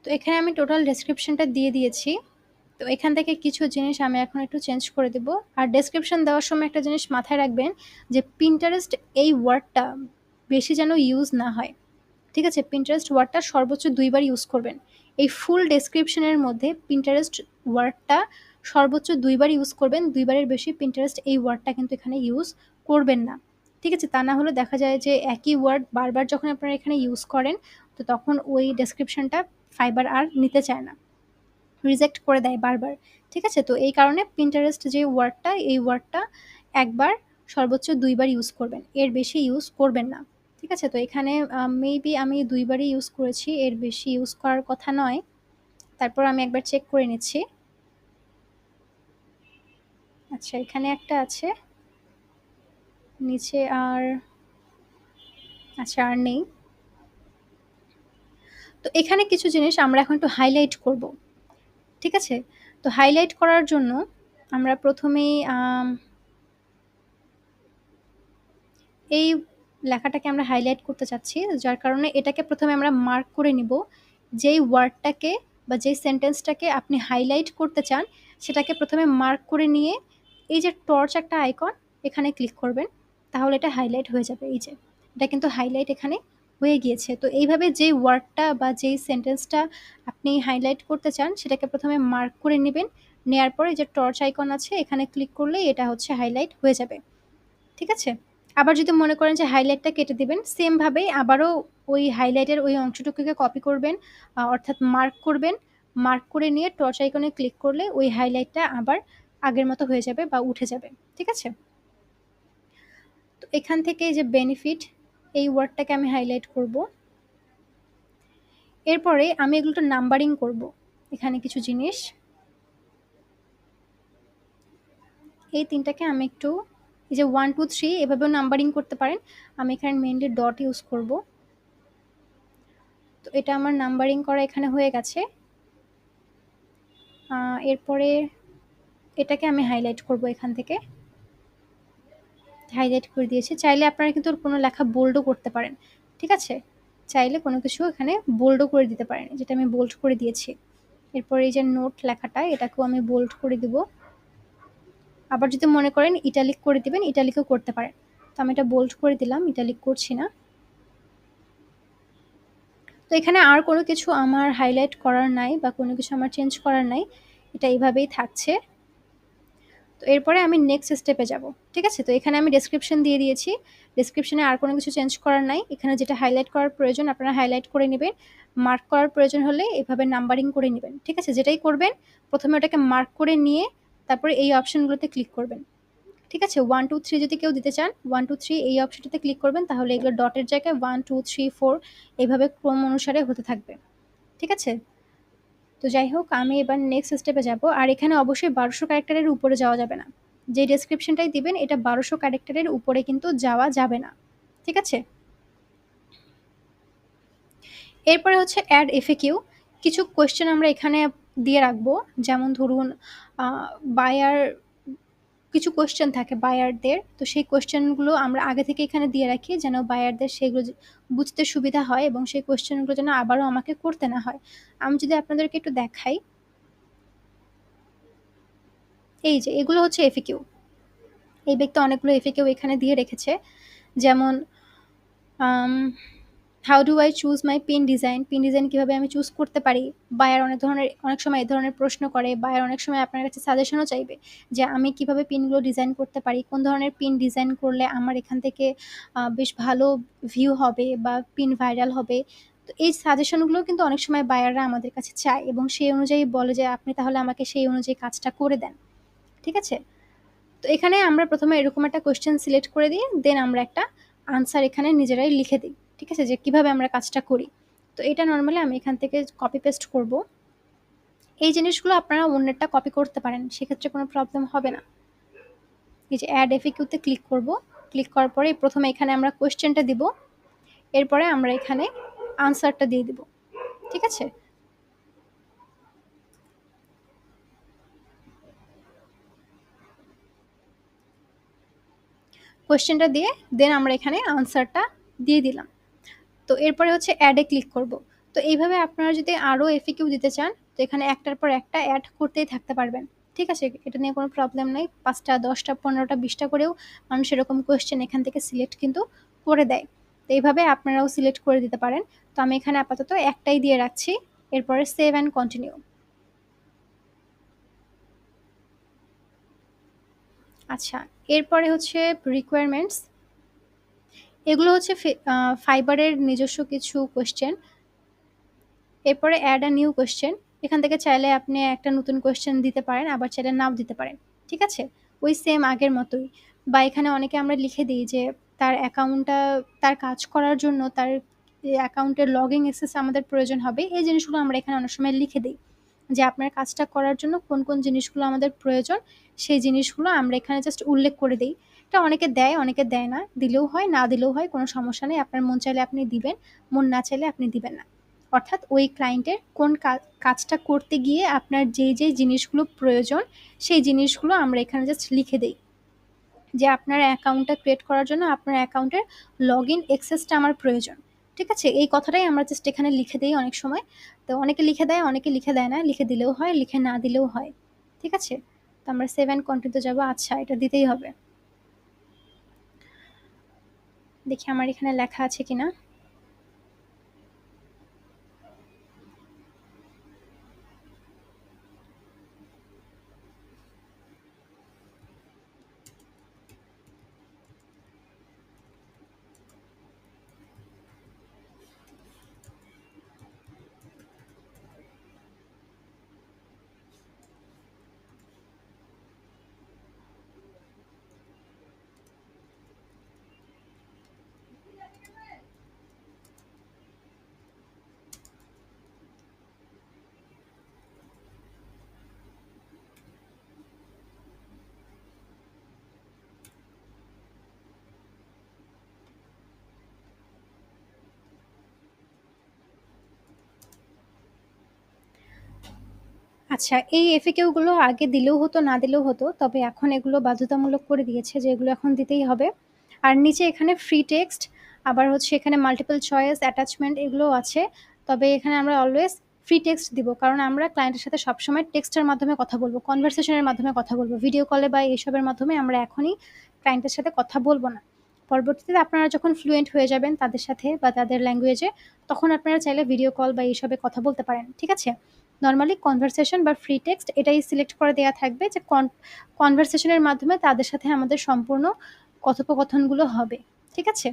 তো এখানে আমি টোটাল ডেসক্রিপশনটা দিয়ে দিয়েছি। তো এখান থেকে কিছু জিনিস আমি এখন একটু চেঞ্জ করে দেব। আর ডেসক্রিপশন দেওয়ার সময় একটা জিনিস মাথায় রাখবেন যে Pinterest এই ওয়ার্ডটা বেশি যেন ইউজ না হয়। ঠিক আছে? Pinterest ওয়ার্ডটা সর্বোচ্চ ২ বার ইউজ করবেন। এই ফুল ডেসক্রিপশনের মধ্যে Pinterest ওয়ার্ডটা সর্বোচ্চ ২ বার ইউজ করবেন। ২ বারের বেশি Pinterest এই ওয়ার্ডটা কিন্তু এখানে ইউজ করবেন না। ঠিক আছে? তা না হলে দেখা যায় যে একই ওয়ার্ড বারবার যখন আপনারা এখানে ইউজ করেন তো তখন ওই ডেসক্রিপশনটা ফাইবার আর নিতে চায় না। রিজেক্ট করে দেয় বারবার। ঠিক আছে? তো এই কারণে Pinterest যে ওয়ার্ডটা এই ওয়ার্ডটা একবার সর্বোচ্চ ২ বার ইউজ করবেন। এর বেশি ইউজ করবেন না। ঠিক আছে? তো এখানে মেবি আমি ২ বারই ইউজ করেছি। এর বেশি ইউজ করার কথা নয়। তারপর আমি একবার চেক করে নিচ্ছি। আচ্ছা, এখানে একটা আছে। নিচে আর আচ্ছা আর নেই। তো এখানে কিছু জিনিস আমরা এখন একটু হাইলাইট করব। ঠিক আছে? তো হাইলাইট করার জন্য আমরা ১ম এই এই লেখাটাকে আমরা হাইলাইট করতে চাচ্ছি, যার কারণে এটাকে প্রথমে আমরা মার্ক করে নিব। যেই ওয়ার্ডটাকে বা যেই সেন্টেন্সটাকে আপনি হাইলাইট করতে চান সেটাকে প্রথমে মার্ক করে নিয়ে এই যে টর্চ একটা আইকন এখানে ক্লিক করবেন, তাহলে এটা হাইলাইট হয়ে যাবে। এই যে এটা কিন্তু হাইলাইট এখানে হয়ে গিয়েছে। তো এইভাবে যেই ওয়ার্ডটা বা যেই সেন্টেন্সটা আপনি হাইলাইট করতে চান সেটাকে প্রথমে মার্ক করে নেবেন, নেয়ার পরে যে টর্চ আইকন আছে এখানে ক্লিক করলেই এটা হচ্ছে হাইলাইট হয়ে যাবে। ঠিক আছে? আবার যদি মনে করেন যে হাইলাইটটা কেটে দিবেন, সেম ভাবেই আবারও ওই হাইলাইটের ওই অংশটুকুকে কপি করবেন, অর্থাৎ মার্ক করবেন। মার্ক করে নিয়ে টর্চ আইকনে ক্লিক করলে ওই হাইলাইটটা আবার আগের মতো হয়ে যাবে বা উঠে যাবে। ঠিক আছে? তো এখান থেকে যে বেনিফিট এই ওয়ার্ডটাকে আমি হাইলাইট করব। এরপরে আমি এগুলো নাম্বারিং করব। এখানে কিছু জিনিস, এই ৩টাকে আমি একটু এই যে 1 2 3 এভাবেও নাম্বারিং করতে পারেন। আমি এখানে মেইনলি ডট ইউজ করব। তো এটা আমার নাম্বারিং করা এখানে হয়ে গেছে। এরপরে এটাকে আমি হাইলাইট করব, এখান থেকে হাইলাইট করে দিয়েছি। চাইলে আপনারা কিন্তু কোনো লেখা বোল্ডও করতে পারেন। ঠিক আছে? চাইলে কোনো কিছু এখানে বোল্ডও করে দিতে পারেন, যেটা আমি বোল্ড করে দিয়েছি। এরপর এই যে নোট লেখাটা এটাকেও আমি বোল্ড করে দিব। আবার যদি মনে করেন ইটালিক করে দিবেন, ইটালিকও করতে পারেন। তো আমি এটা বোল্ড করে দিলাম, ইটালিক করছি না। তো এখানে আর কোনো কিছু আমার হাইলাইট করার নাই বা কোনো কিছু আমার চেঞ্জ করার নাই, এটা এইভাবেই থাকছে। তো এরপরে আমি নেক্সট স্টেপে যাব। ঠিক আছে? তো এখানে আমি ডেসক্রিপশন দিয়ে দিয়েছি। ডেসক্রিপশনে আর কোনো কিছু চেঞ্জ করার নাই। এখানে যেটা হাইলাইট করার প্রয়োজন আপনারা হাইলাইট করে নেবেন। মার্ক করার প্রয়োজন হলে এভাবে নাম্বারিং করে নেবেন। ঠিক আছে? যেটাই করবেন প্রথমে ওটাকে মার্ক করে নিয়ে তারপরে এই অপশনগুলোতে ক্লিক করবেন। ঠিক আছে? 1 2 3 যদি কেউ দিতে চান 1 2 3 এই অপশনটাতে ক্লিক করবেন, তাহলে এগুলো ডটের জায়গায় 1 2 3 4 এইভাবে ক্রম অনুসারে হতে থাকবে। ঠিক আছে? তো যাই হোক, আমি এবার নেক্সট স্টেপে যাব। আর এখানে অবশ্যই 1200 ক্যারেক্টারের উপরে যাওয়া যাবে না। যে ডেসক্রিপশনটাই দিবেন এটা 1200 ক্যারেক্টারের উপরে কিন্তু যাওয়া যাবে না। ঠিক আছে? এরপরে হচ্ছে অ্যাড এফএকিউ। কিছু কোয়েশ্চেন আমরা এখানে দিয়ে রাখবো। যেমন ধরুন বায়ার কিছু কোয়েশ্চেন থাকে বায়ারদের, তো সেই কোয়েশ্চেনগুলো আমরা আগে থেকে এখানে দিয়ে রাখি যেন বায়ারদের সেগুলো বুঝতে সুবিধা হয় এবং সেই কোয়েশ্চেনগুলো যেন আবারও আমাকে করতে না হয়। আমি যদি আপনাদেরকে একটু দেখাই, এই যে এগুলো হচ্ছে এফএকিউ। এই ব্যক্তি অনেকগুলো এফএকিউ এখানে দিয়ে রেখেছে। যেমন how do I choose my pin design, pin design কীভাবে আমি চুজ করতে পারি। বায়ার অনেক সময় এই ধরনের প্রশ্ন করে। বায়ার অনেক সময় আপনার কাছে সাজেশনও চাইবে যে আমি কিভাবে পিনগুলো ডিজাইন করতে পারি, কোন ধরনের পিন ডিজাইন করলে আমার এখান থেকে বেশ ভালো ভিউ হবে বা পিন ভাইরাল হবে। তো এই সাজেশনগুলো কিন্তু অনেক সময় বায়াররা আমাদের কাছে চায় এবং সেই অনুযায়ী বলে যে আপনি তাহলে আমাকে সেই অনুযায়ী কাজটা করে দেন। ঠিক আছে? তো এখানে আমরা প্রথমে এরকম একটা কোয়েশ্চেন সিলেক্ট করে দিই, দেন আমরা একটা আনসার এখানে নিজেরাই লিখে দিই। ঠিক আছে? যে কিভাবে আমরা কাজটা করি। তো এটা নরমালি আমি এখান থেকে কপি পেস্ট করব। এই জিনিসগুলো আপনারা অন্যেরটা কপি করতে পারেন, সেক্ষেত্রে কোনো প্রবলেম হবে না। এই যে অ্যাড এফএকিউতে ক্লিক করব। ক্লিক করার পরে প্রথমে এখানে আমরা কোয়েশ্চেনটা দিব, এরপরে আমরা এখানে আনসারটা দিয়ে দিব। ঠিক আছে? কোয়েশ্চেনটা দিয়ে দেন আমরা এখানে আনসারটা দিয়ে দিলাম। তো এরপরে হচ্ছে অ্যাডে ক্লিক করব। তো এইভাবে আপনারা যদি আরও এফএকিউ দিতে চান তো এখানে একটার পর একটা অ্যাড করতেই থাকতে পারবেন। ঠিক আছে? এটা নিয়ে কোনো প্রবলেম নেই। 5টা 10টা 15টা 20টা করেও মানুষ এরকম কোয়েশ্চেন এখান থেকে সিলেক্ট কিন্তু করে দেয়। তো এইভাবে আপনারাও সিলেক্ট করে দিতে পারেন। তো আমি এখানে আপাতত একটাই দিয়ে রাখছি। এরপরে সেভ অ্যান্ড কন্টিনিউ। আচ্ছা, এরপরে হচ্ছে রিকোয়ারমেন্টস। এগুলো হচ্ছে ফাইবারের নিজস্ব কিছু কোয়েশ্চেন। এরপরে অ্যাড আ নিউ কোয়েশ্চেন। এখান থেকে চাইলে আপনি একটা নতুন কোয়েশ্চেন দিতে পারেন, আবার চাইলে নাও দিতে পারেন। ঠিক আছে? ওই সেম আগের মতোই। বা এখানে অনেকে আমরা লিখে দিই যে তার অ্যাকাউন্টটা তার কাজ করার জন্য তার অ্যাকাউন্টের লগইন অ্যাক্সেস আমাদের প্রয়োজন হবে। এই জিনিসগুলো আমরা এখানে অনেক সময় লিখে দিই যে আপনার কাজটা করার জন্য কোন কোন জিনিসগুলো আমাদের প্রয়োজন, সেই জিনিসগুলো আমরা এখানে জাস্ট উল্লেখ করে দিই। এটা অনেকে দেয়, অনেকে দেয় না। দিলেও হয়, না দিলেও হয়, কোনো সমস্যা নেই। আপনার মন চাইলে আপনি দিবেন, মন না চাইলে আপনি দিবেন না। অর্থাৎ ওই ক্লায়েন্টের কোন কাজটা করতে গিয়ে আপনার যেই জিনিসগুলো প্রয়োজন সেই জিনিসগুলো আমরা এখানে জাস্ট লিখে দেই। যে আপনার অ্যাকাউন্টটা ক্রিয়েট করার জন্য আপনার অ্যাকাউন্টের লগইন অ্যাক্সেসটা আমার প্রয়োজন। ঠিক আছে? এই কথাটাই আমরা জাস্ট এখানে লিখে দেই অনেক সময়। তো অনেকে লিখে দেয়, অনেকে লিখে দেয় না। লিখে দিলেও হয়, লিখে না দিলেও হয়। ঠিক আছে? তো আমরা সেভ অ্যান্ড কন্টিনিউ তে যাবো। আচ্ছা, এটা দিতেই হবে। দেখি আমার এখানে লেখা আছে কিনা। আচ্ছা, এই এফএকিউ গুলো আগে দিলেও হতো, না দিলেও হতো। তবে এখন এগুলো বাধ্যতামূলক করে দিয়েছে যে এগুলো এখন দিতেই হবে। আর নিচে এখানে ফ্রি টেক্সট, আবার হচ্ছে এখানে মাল্টিপল চয়েস, অ্যাটাচমেন্ট এগুলোও আছে। তবে এখানে আমরা অলওয়েজ ফ্রি টেক্সট দিব, কারণ আমরা ক্লায়েন্টের সাথে সবসময় টেক্সটের মাধ্যমে কথা বলবো, কনভারসেশনের মাধ্যমে কথা বলবো। ভিডিও কলে বা এইসবের মাধ্যমে আমরা এখনই ক্লায়েন্টের সাথে কথা বলবো না। পরবর্তীতে আপনারা যখন ফ্লুয়েন্ট হয়ে যাবেন তাদের সাথে বা তাদের ল্যাঙ্গুয়েজে, তখন আপনারা চাইলে ভিডিও কল বা এইসবে কথা বলতে পারেন। ঠিক আছে? নরমালি কনভারসেশন বা ফ্রি টেক্সট এটাই সিলেক্ট করে দেওয়া থাকবে যে কনভারসেশনের মাধ্যমে তাদের সাথে আমাদের সম্পূর্ণ কথোপকথনগুলো হবে। ঠিক আছে?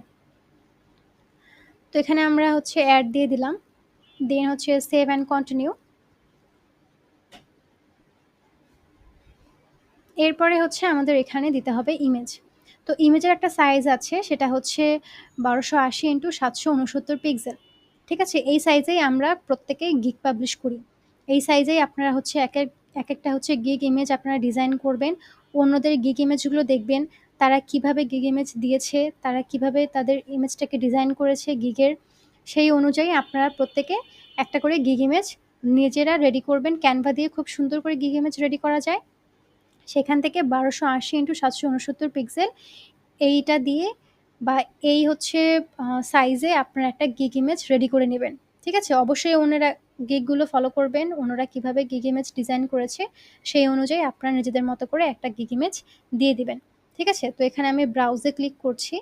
তো এখানে আমরা হচ্ছে অ্যাড দিয়ে দিলাম, দেন হচ্ছে সেভ অ্যান্ড কন্টিনিউ। এরপরে হচ্ছে আমাদের এখানে দিতে হবে ইমেজ। তো ইমেজের একটা সাইজ আছে, সেটা হচ্ছে 1280 ইন্টু 769 পিক্সেল। ঠিক আছে? এই সাইজেই আমরা প্রত্যেকেই গিগ পাবলিশ করি। এই সাইজেই আপনারা হচ্ছে এক একটা হচ্ছে গিগ ইমেজ আপনারা ডিজাইন করবেন। অন্যদের গিগ ইমেজগুলো দেখবেন, তারা কিভাবে গিগ ইমেজ দিয়েছে, তারা কিভাবে তাদের ইমেজটাকে ডিজাইন করেছে গিগের, সেই অনুযায়ী আপনারা প্রত্যেকে একটা করে গিগ ইমেজ নিজেরা রেডি করবেন। ক্যানভা দিয়ে খুব সুন্দর করে গিগ ইমেজ রেডি করা যায়। সেখান থেকে 1280 ইন্টু 769 পিক্সেল এইটা দিয়ে বা এই হচ্ছে সাইজে আপনারা একটা গিগ ইমেজ রেডি করে নেবেন। ঠিক আছে? অবশ্যই ওনারা গিগগুলো ফলো করবেন, ওনারা কিভাবে গিগ ইমেজ ডিজাইন করেছে সেই অনুযায়ী আপনারা নিজেদের মতো করে একটা গিগ ইমেজ দিয়ে দিবেন। ঠিক আছে? তো এখানে আমি ব্রাউজে ক্লিক করছি।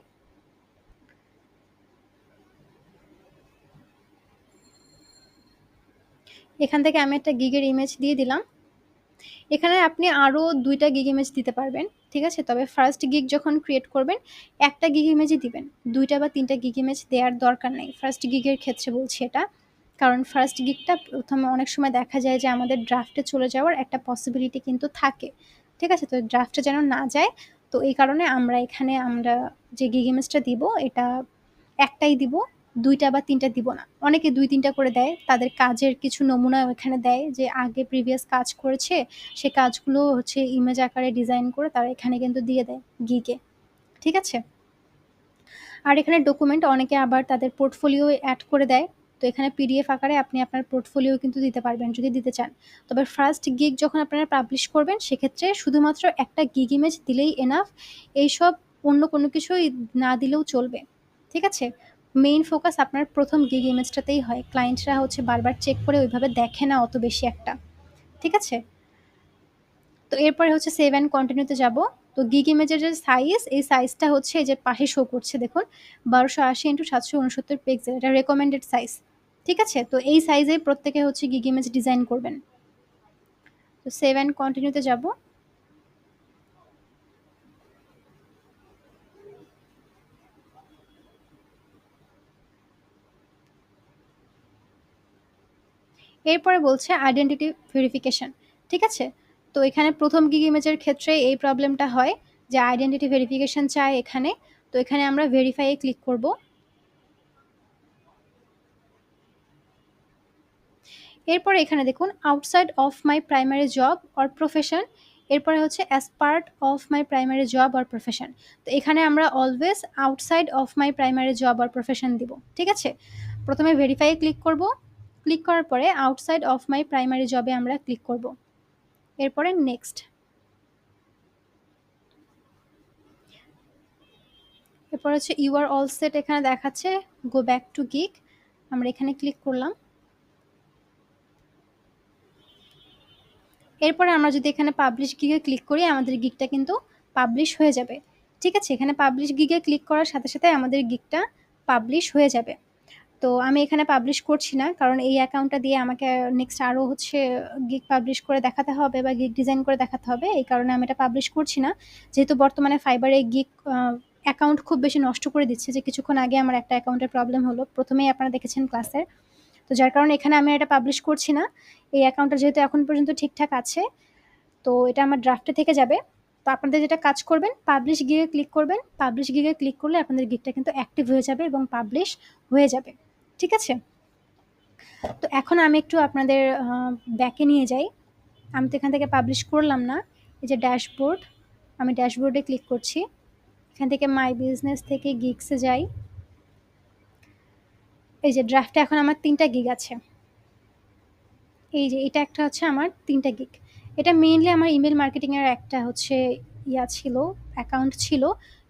এখান থেকে আমি একটা গিগের ইমেজ দিয়ে দিলাম। এখানে আপনি আরও ২টা গিগ ইমেজ দিতে পারবেন। ঠিক আছে? তবে ফার্স্ট গিগ যখন ক্রিয়েট করবেন, একটা গিগ ইমেজই দিবেন। ২টা বা ৩টা গিগ ইমেজ দেওয়ার দরকার নেই। ফার্স্ট গিগের ক্ষেত্রে বলছি এটা। কারণ ফার্স্ট গিগটা প্রথমে অনেক সময় দেখা যায় যে আমাদের ড্রাফটে চলে যাওয়ার একটা পসিবিলিটি কিন্তু থাকে। ঠিক আছে? তো ড্রাফটে যেন না যায়, তো এই কারণে আমরা যে গিগ ইমেজটা দিব এটা একটাই দিব, ২টা বা ৩টা দিব না। অনেকে ২-৩টা করে দেয়। তাদের কাজের কিছু নমুনা এখানে দেয় যে আগে প্রিভিয়াস কাজ করেছে, সে কাজগুলো হচ্ছে ইমেজ আকারে ডিজাইন করে তারা এখানে কিন্তু দিয়ে দেয় গিগে। ঠিক আছে? আর এখানে ডকুমেন্ট অনেকে আবার তাদের পোর্টফোলিও এড করে দেয়। তো এখানে পিডিএফ আকারে আপনি আপনার পোর্টফোলিও কিন্তু দিতে পারবেন যদি দিতে চান। তবে ফার্স্ট গিগ যখন আপনারা পাবলিশ করবেন সেক্ষেত্রে শুধুমাত্র একটা গিগ ইমেজ দিলেই এনাফ। এইসব অন্য কোনো কিছুই না দিলেও চলবে। ঠিক আছে? মেইন ফোকাস আপনার ১ম গিগ ইমেজটাতেই হয়। ক্লায়েন্টরা হচ্ছে বারবার চেক করে ওইভাবে দেখে না অত বেশি একটা। ঠিক আছে? তো এরপরে হচ্ছে সেভ অ্যান্ড কন্টিনিউ তে যাব। তো গিগ ইমেজের যে সাইজ, এই সাইজটা হচ্ছে এই যে পাশে শো করছে দেখুন, 1280 ইন্টু 769 পিক্সেল। এটা রেকমেন্ডেড সাইজ। ঠিক আছে? তো এই সাইজেই প্রত্যেকে হচ্ছে গিগ ইমেজ ডিজাইন করবেন। তো সেভ অ্যান্ড কন্টিনিউ তে যাব। এরপরে বলছে আইডেন্টিটি ভেরিফিকেশন। ঠিক আছে? তো এখানে ১ম গিগ ইমেজের ক্ষেত্রে এই প্রবলেমটা হয় যে আইডেন্টিটি ভেরিফিকেশন চায় এখানে। তো এখানে আমরা ভেরিফাই এ ক্লিক করব। এরপরে এখানে দেখুন outside of my primary job or profession, এরপরে হচ্ছে as part of my primary job or profession. তো এখানে আমরা always outside of my primary job or profession দিব। ঠিক আছে? প্রথমে ভেরিফাই ক্লিক করব। ক্লিক করার পরে আউটসাইড অফ মাই প্রাইমারি জবে আমরা ক্লিক করব। এরপরে নেক্সট। এরপর হচ্ছে ইউ আর অল সেট এখানে দেখাচ্ছে, গো ব্যাক টু গিগ, আমরা এখানে ক্লিক করলাম। এরপরে আমরা যদি এখানে পাবলিশ গিগে ক্লিক করি আমাদের গিগটা কিন্তু পাবলিশ হয়ে যাবে। ঠিক আছে, এখানে পাবলিশ গিগে ক্লিক করার সাথে সাথে আমাদের গিগটা পাবলিশ হয়ে যাবে। তো আমি এখানে পাবলিশ করছি না, কারণ এই অ্যাকাউন্টটা দিয়ে আমাকে নেক্সট আরও হচ্ছে গিগ পাবলিশ করে দেখাতে হবে বা গিগ ডিজাইন করে দেখাতে হবে, এই কারণে আমি এটা পাবলিশ করছি না। যেহেতু বর্তমানে ফাইবারে গিগ অ্যাকাউন্ট খুব বেশি নষ্ট করে দিচ্ছে, যে কিছুক্ষণ আগে আমার একটা অ্যাকাউন্টের প্রবলেম হলো, প্রথমেই আপনারা দেখেছেন ক্লাসের। তো যার কারণে এখানে আমি এটা পাবলিশ করছি না। এই অ্যাকাউন্টটা যেহেতু এখন পর্যন্ত ঠিকঠাক আছে, তো এটা আমার ড্রাফটে থেকে যাবে। তো আপনাদের যেটা কাজ করবেন, পাবলিশ গিগে ক্লিক করবেন। পাবলিশ গিগে ক্লিক করলে আপনাদের গিগটা কিন্তু অ্যাক্টিভ হয়ে যাবে এবং পাবলিশ হয়ে যাবে। ঠিক আছে, তো এখন আমি একটু আপনাদের ব্যাকে নিয়ে যাই। আমি তো এখান থেকে পাবলিশ করলাম না, এই যে ড্যাশবোর্ড, আমি ড্যাশবোর্ডে ক্লিক করছি। এখান থেকে মাই বিজনেস থেকে গিগসে যাই। এই যে ড্রাফটে এখন আমার 3টা গিগ আছে। এই যে এটা একটা হচ্ছে আমার 3টা গিগ। এটা মেইনলি আমার ইমেল মার্কেটিংয়ের একটা হচ্ছে ছিল, অ্যাকাউন্ট ছিল।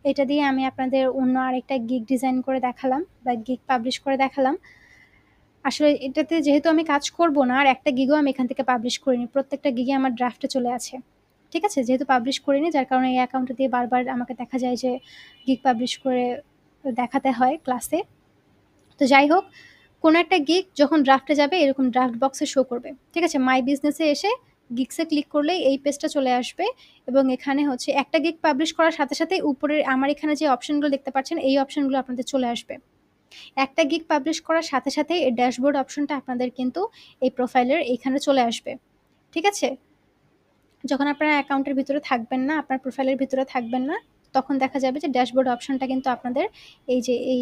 এটা দিয়ে আমি আপনাদের অন্য আরেকটা গিগ ডিজাইন করে দেখালাম বা গিগ পাবলিশ করে দেখালাম। আসলে এটাতে যেহেতু আমি কাজ করব না, আর একটা গিগও আমি এখান থেকে পাবলিশ করিনি, প্রত্যেকটা গিগে আমার ড্রাফটে চলে আছে। ঠিক আছে, যেহেতু পাবলিশ করিনি যার কারণে এই অ্যাকাউন্টটা দিয়ে বারবার আমাকে দেখা যায় যে গিগ পাবলিশ করে দেখাতে হয় ক্লাসে। তো যাই হোক, কোনো একটা গিগ যখন ড্রাফটে যাবে এরকম ড্রাফট বক্সে শো করবে। ঠিক আছে, মাই বিজনেসে এসে গিগসে ক্লিক করলেই এই পেজটা চলে আসবে, এবং এখানে হচ্ছে একটা গিগ পাবলিশ করার সাথে সাথে উপরের আমার এখানে যে অপশনগুলো দেখতে পাচ্ছেন এই অপশনগুলো আপনাদের চলে আসবে। একটা গিগ পাবলিশ করার সাথে সাথে এই ড্যাশবোর্ড অপশনটা আপনাদের কিন্তু এই প্রোফাইলের এইখানে চলে আসবে। ঠিক আছে, যখন আপনারা অ্যাকাউন্টের ভিতরে থাকবেন না, আপনার প্রোফাইলের ভিতরে থাকবেন না, তখন দেখা যাবে যে ড্যাশবোর্ড অপশনটা কিন্তু আপনাদের এই যে এই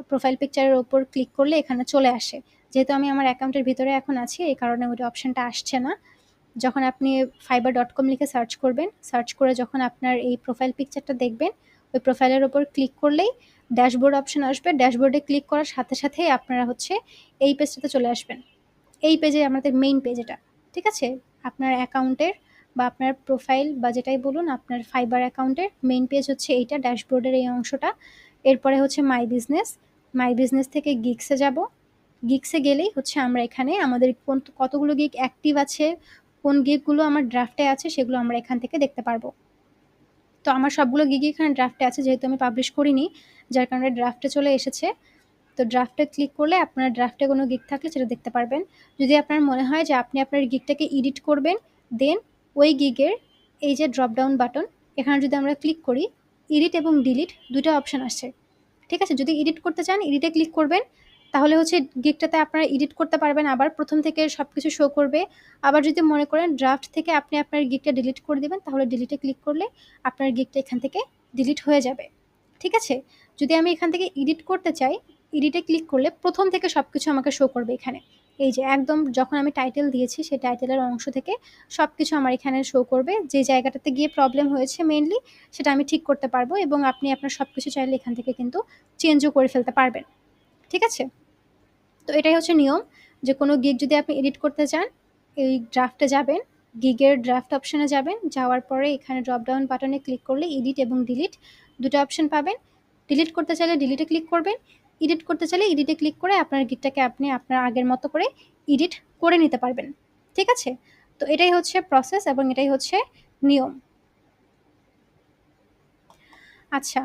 প্রোফাইল পিকচারের ওপর ক্লিক করলে এখানে চলে আসে। যেহেতু আমি আমার অ্যাকাউন্টের ভিতরে এখন আছি এই কারণে ওই অপশনটা আসছে না। যখন আপনি fiverr.com লিখে সার্চ করবেন, সার্চ করে যখন আপনার এই প্রোফাইল পিকচারটা দেখবেন, ওই প্রোফাইলের ওপর ক্লিক করলেই ড্যাশবোর্ড অপশন আসবে। ড্যাশবোর্ডে ক্লিক করার সাথে সাথেই আপনারা হচ্ছে এই পেজটাতে চলে আসবেন। এই পেজে আমাদের মেইন পেজ এটা। ঠিক আছে, আপনার অ্যাকাউন্টের বা আপনার প্রোফাইল বা যেটাই বলুন, আপনার ফাইবার অ্যাকাউন্টের মেইন পেজ হচ্ছে এইটা, ড্যাশবোর্ডের এই অংশটা। এরপরে হচ্ছে মাই বিজনেস, মাই বিজনেস থেকে গিগসে যাব। গিগসে গেলেই হচ্ছে আমরা এখানে আমাদের কতগুলো গিগ অ্যাক্টিভ আছে, কোন গিগগুলো আমার ড্রাফটে আছে সেগুলো আমরা এখান থেকে দেখতে পারবো। তো আমার সবগুলো গিগই এখানে ড্রাফটে আছে, যেহেতু আমি পাবলিশ করিনি যার কারণে ড্রাফটে চলে এসেছে। তো ড্রাফটে ক্লিক করলে আপনার ড্রাফটে কোনো গিগ থাকলে সেটা দেখতে পারবেন। যদি আপনার মনে হয় যে আপনি আপনার গিগটাকে এডিট করবেন, দেন ওই গিগের এই যে ড্রপ ডাউন বাটন, এখানে যদি আমরা ক্লিক করি, এডিট এবং ডিলিট দুটো অপশান আসছে। ঠিক আছে, যদি এডিট করতে চান এডিটে ক্লিক করবেন, তাহলে হচ্ছে গিগটাতে আপনারা এডিট করতে পারবেন, আবার প্রথম থেকে সব কিছু শো করবে। আবার যদি মনে করেন ড্রাফট থেকে আপনি আপনার গিগটা ডিলিট করে দেবেন, তাহলে ডিলিটে ক্লিক করলে আপনার গিগটা এখান থেকে ডিলিট হয়ে যাবে। ঠিক আছে, যদি আমি এখান থেকে এডিট করতে চাই, এডিটে ক্লিক করলে প্রথম থেকে সব কিছু আমাকে শো করবে এখানে। এই যে একদম যখন আমি টাইটেল দিয়েছি সেই টাইটেলের অংশ থেকে সব কিছু আমার এখানে শো করবে। যে জায়গাটাতে গিয়ে প্রবলেম হয়েছে মেনলি সেটা আমি ঠিক করতে পারবো, এবং আপনি আপনার সব কিছু চাইলে এখান থেকে কিন্তু চেঞ্জও করে ফেলতে পারবেন। ঠিক আছে, তো এটাই হচ্ছে নিয়ম, যে কোনো গিগ যদি আপনি এডিট করতে চান এই ড্রাফটে যাবেন, গিগের ড্রাফট অপশনে যাবেন, যাওয়ার পরে এখানে ড্রপ ডাউন বাটনে ক্লিক করলে এডিট এবং ডিলিট দুটো অপশন পাবেন। ডিলিট করতে চাইলে ডিলিটে ক্লিক করবেন, এডিট করতে চাইলে এডিটে ক্লিক করে আপনার গিগটাকে আপনি আপনার আগের মতো করে এডিট করে নিতে পারবেন। ঠিক আছে, তো এটাই হচ্ছে প্রসেস এবং এটাই হচ্ছে নিয়ম। আচ্ছা,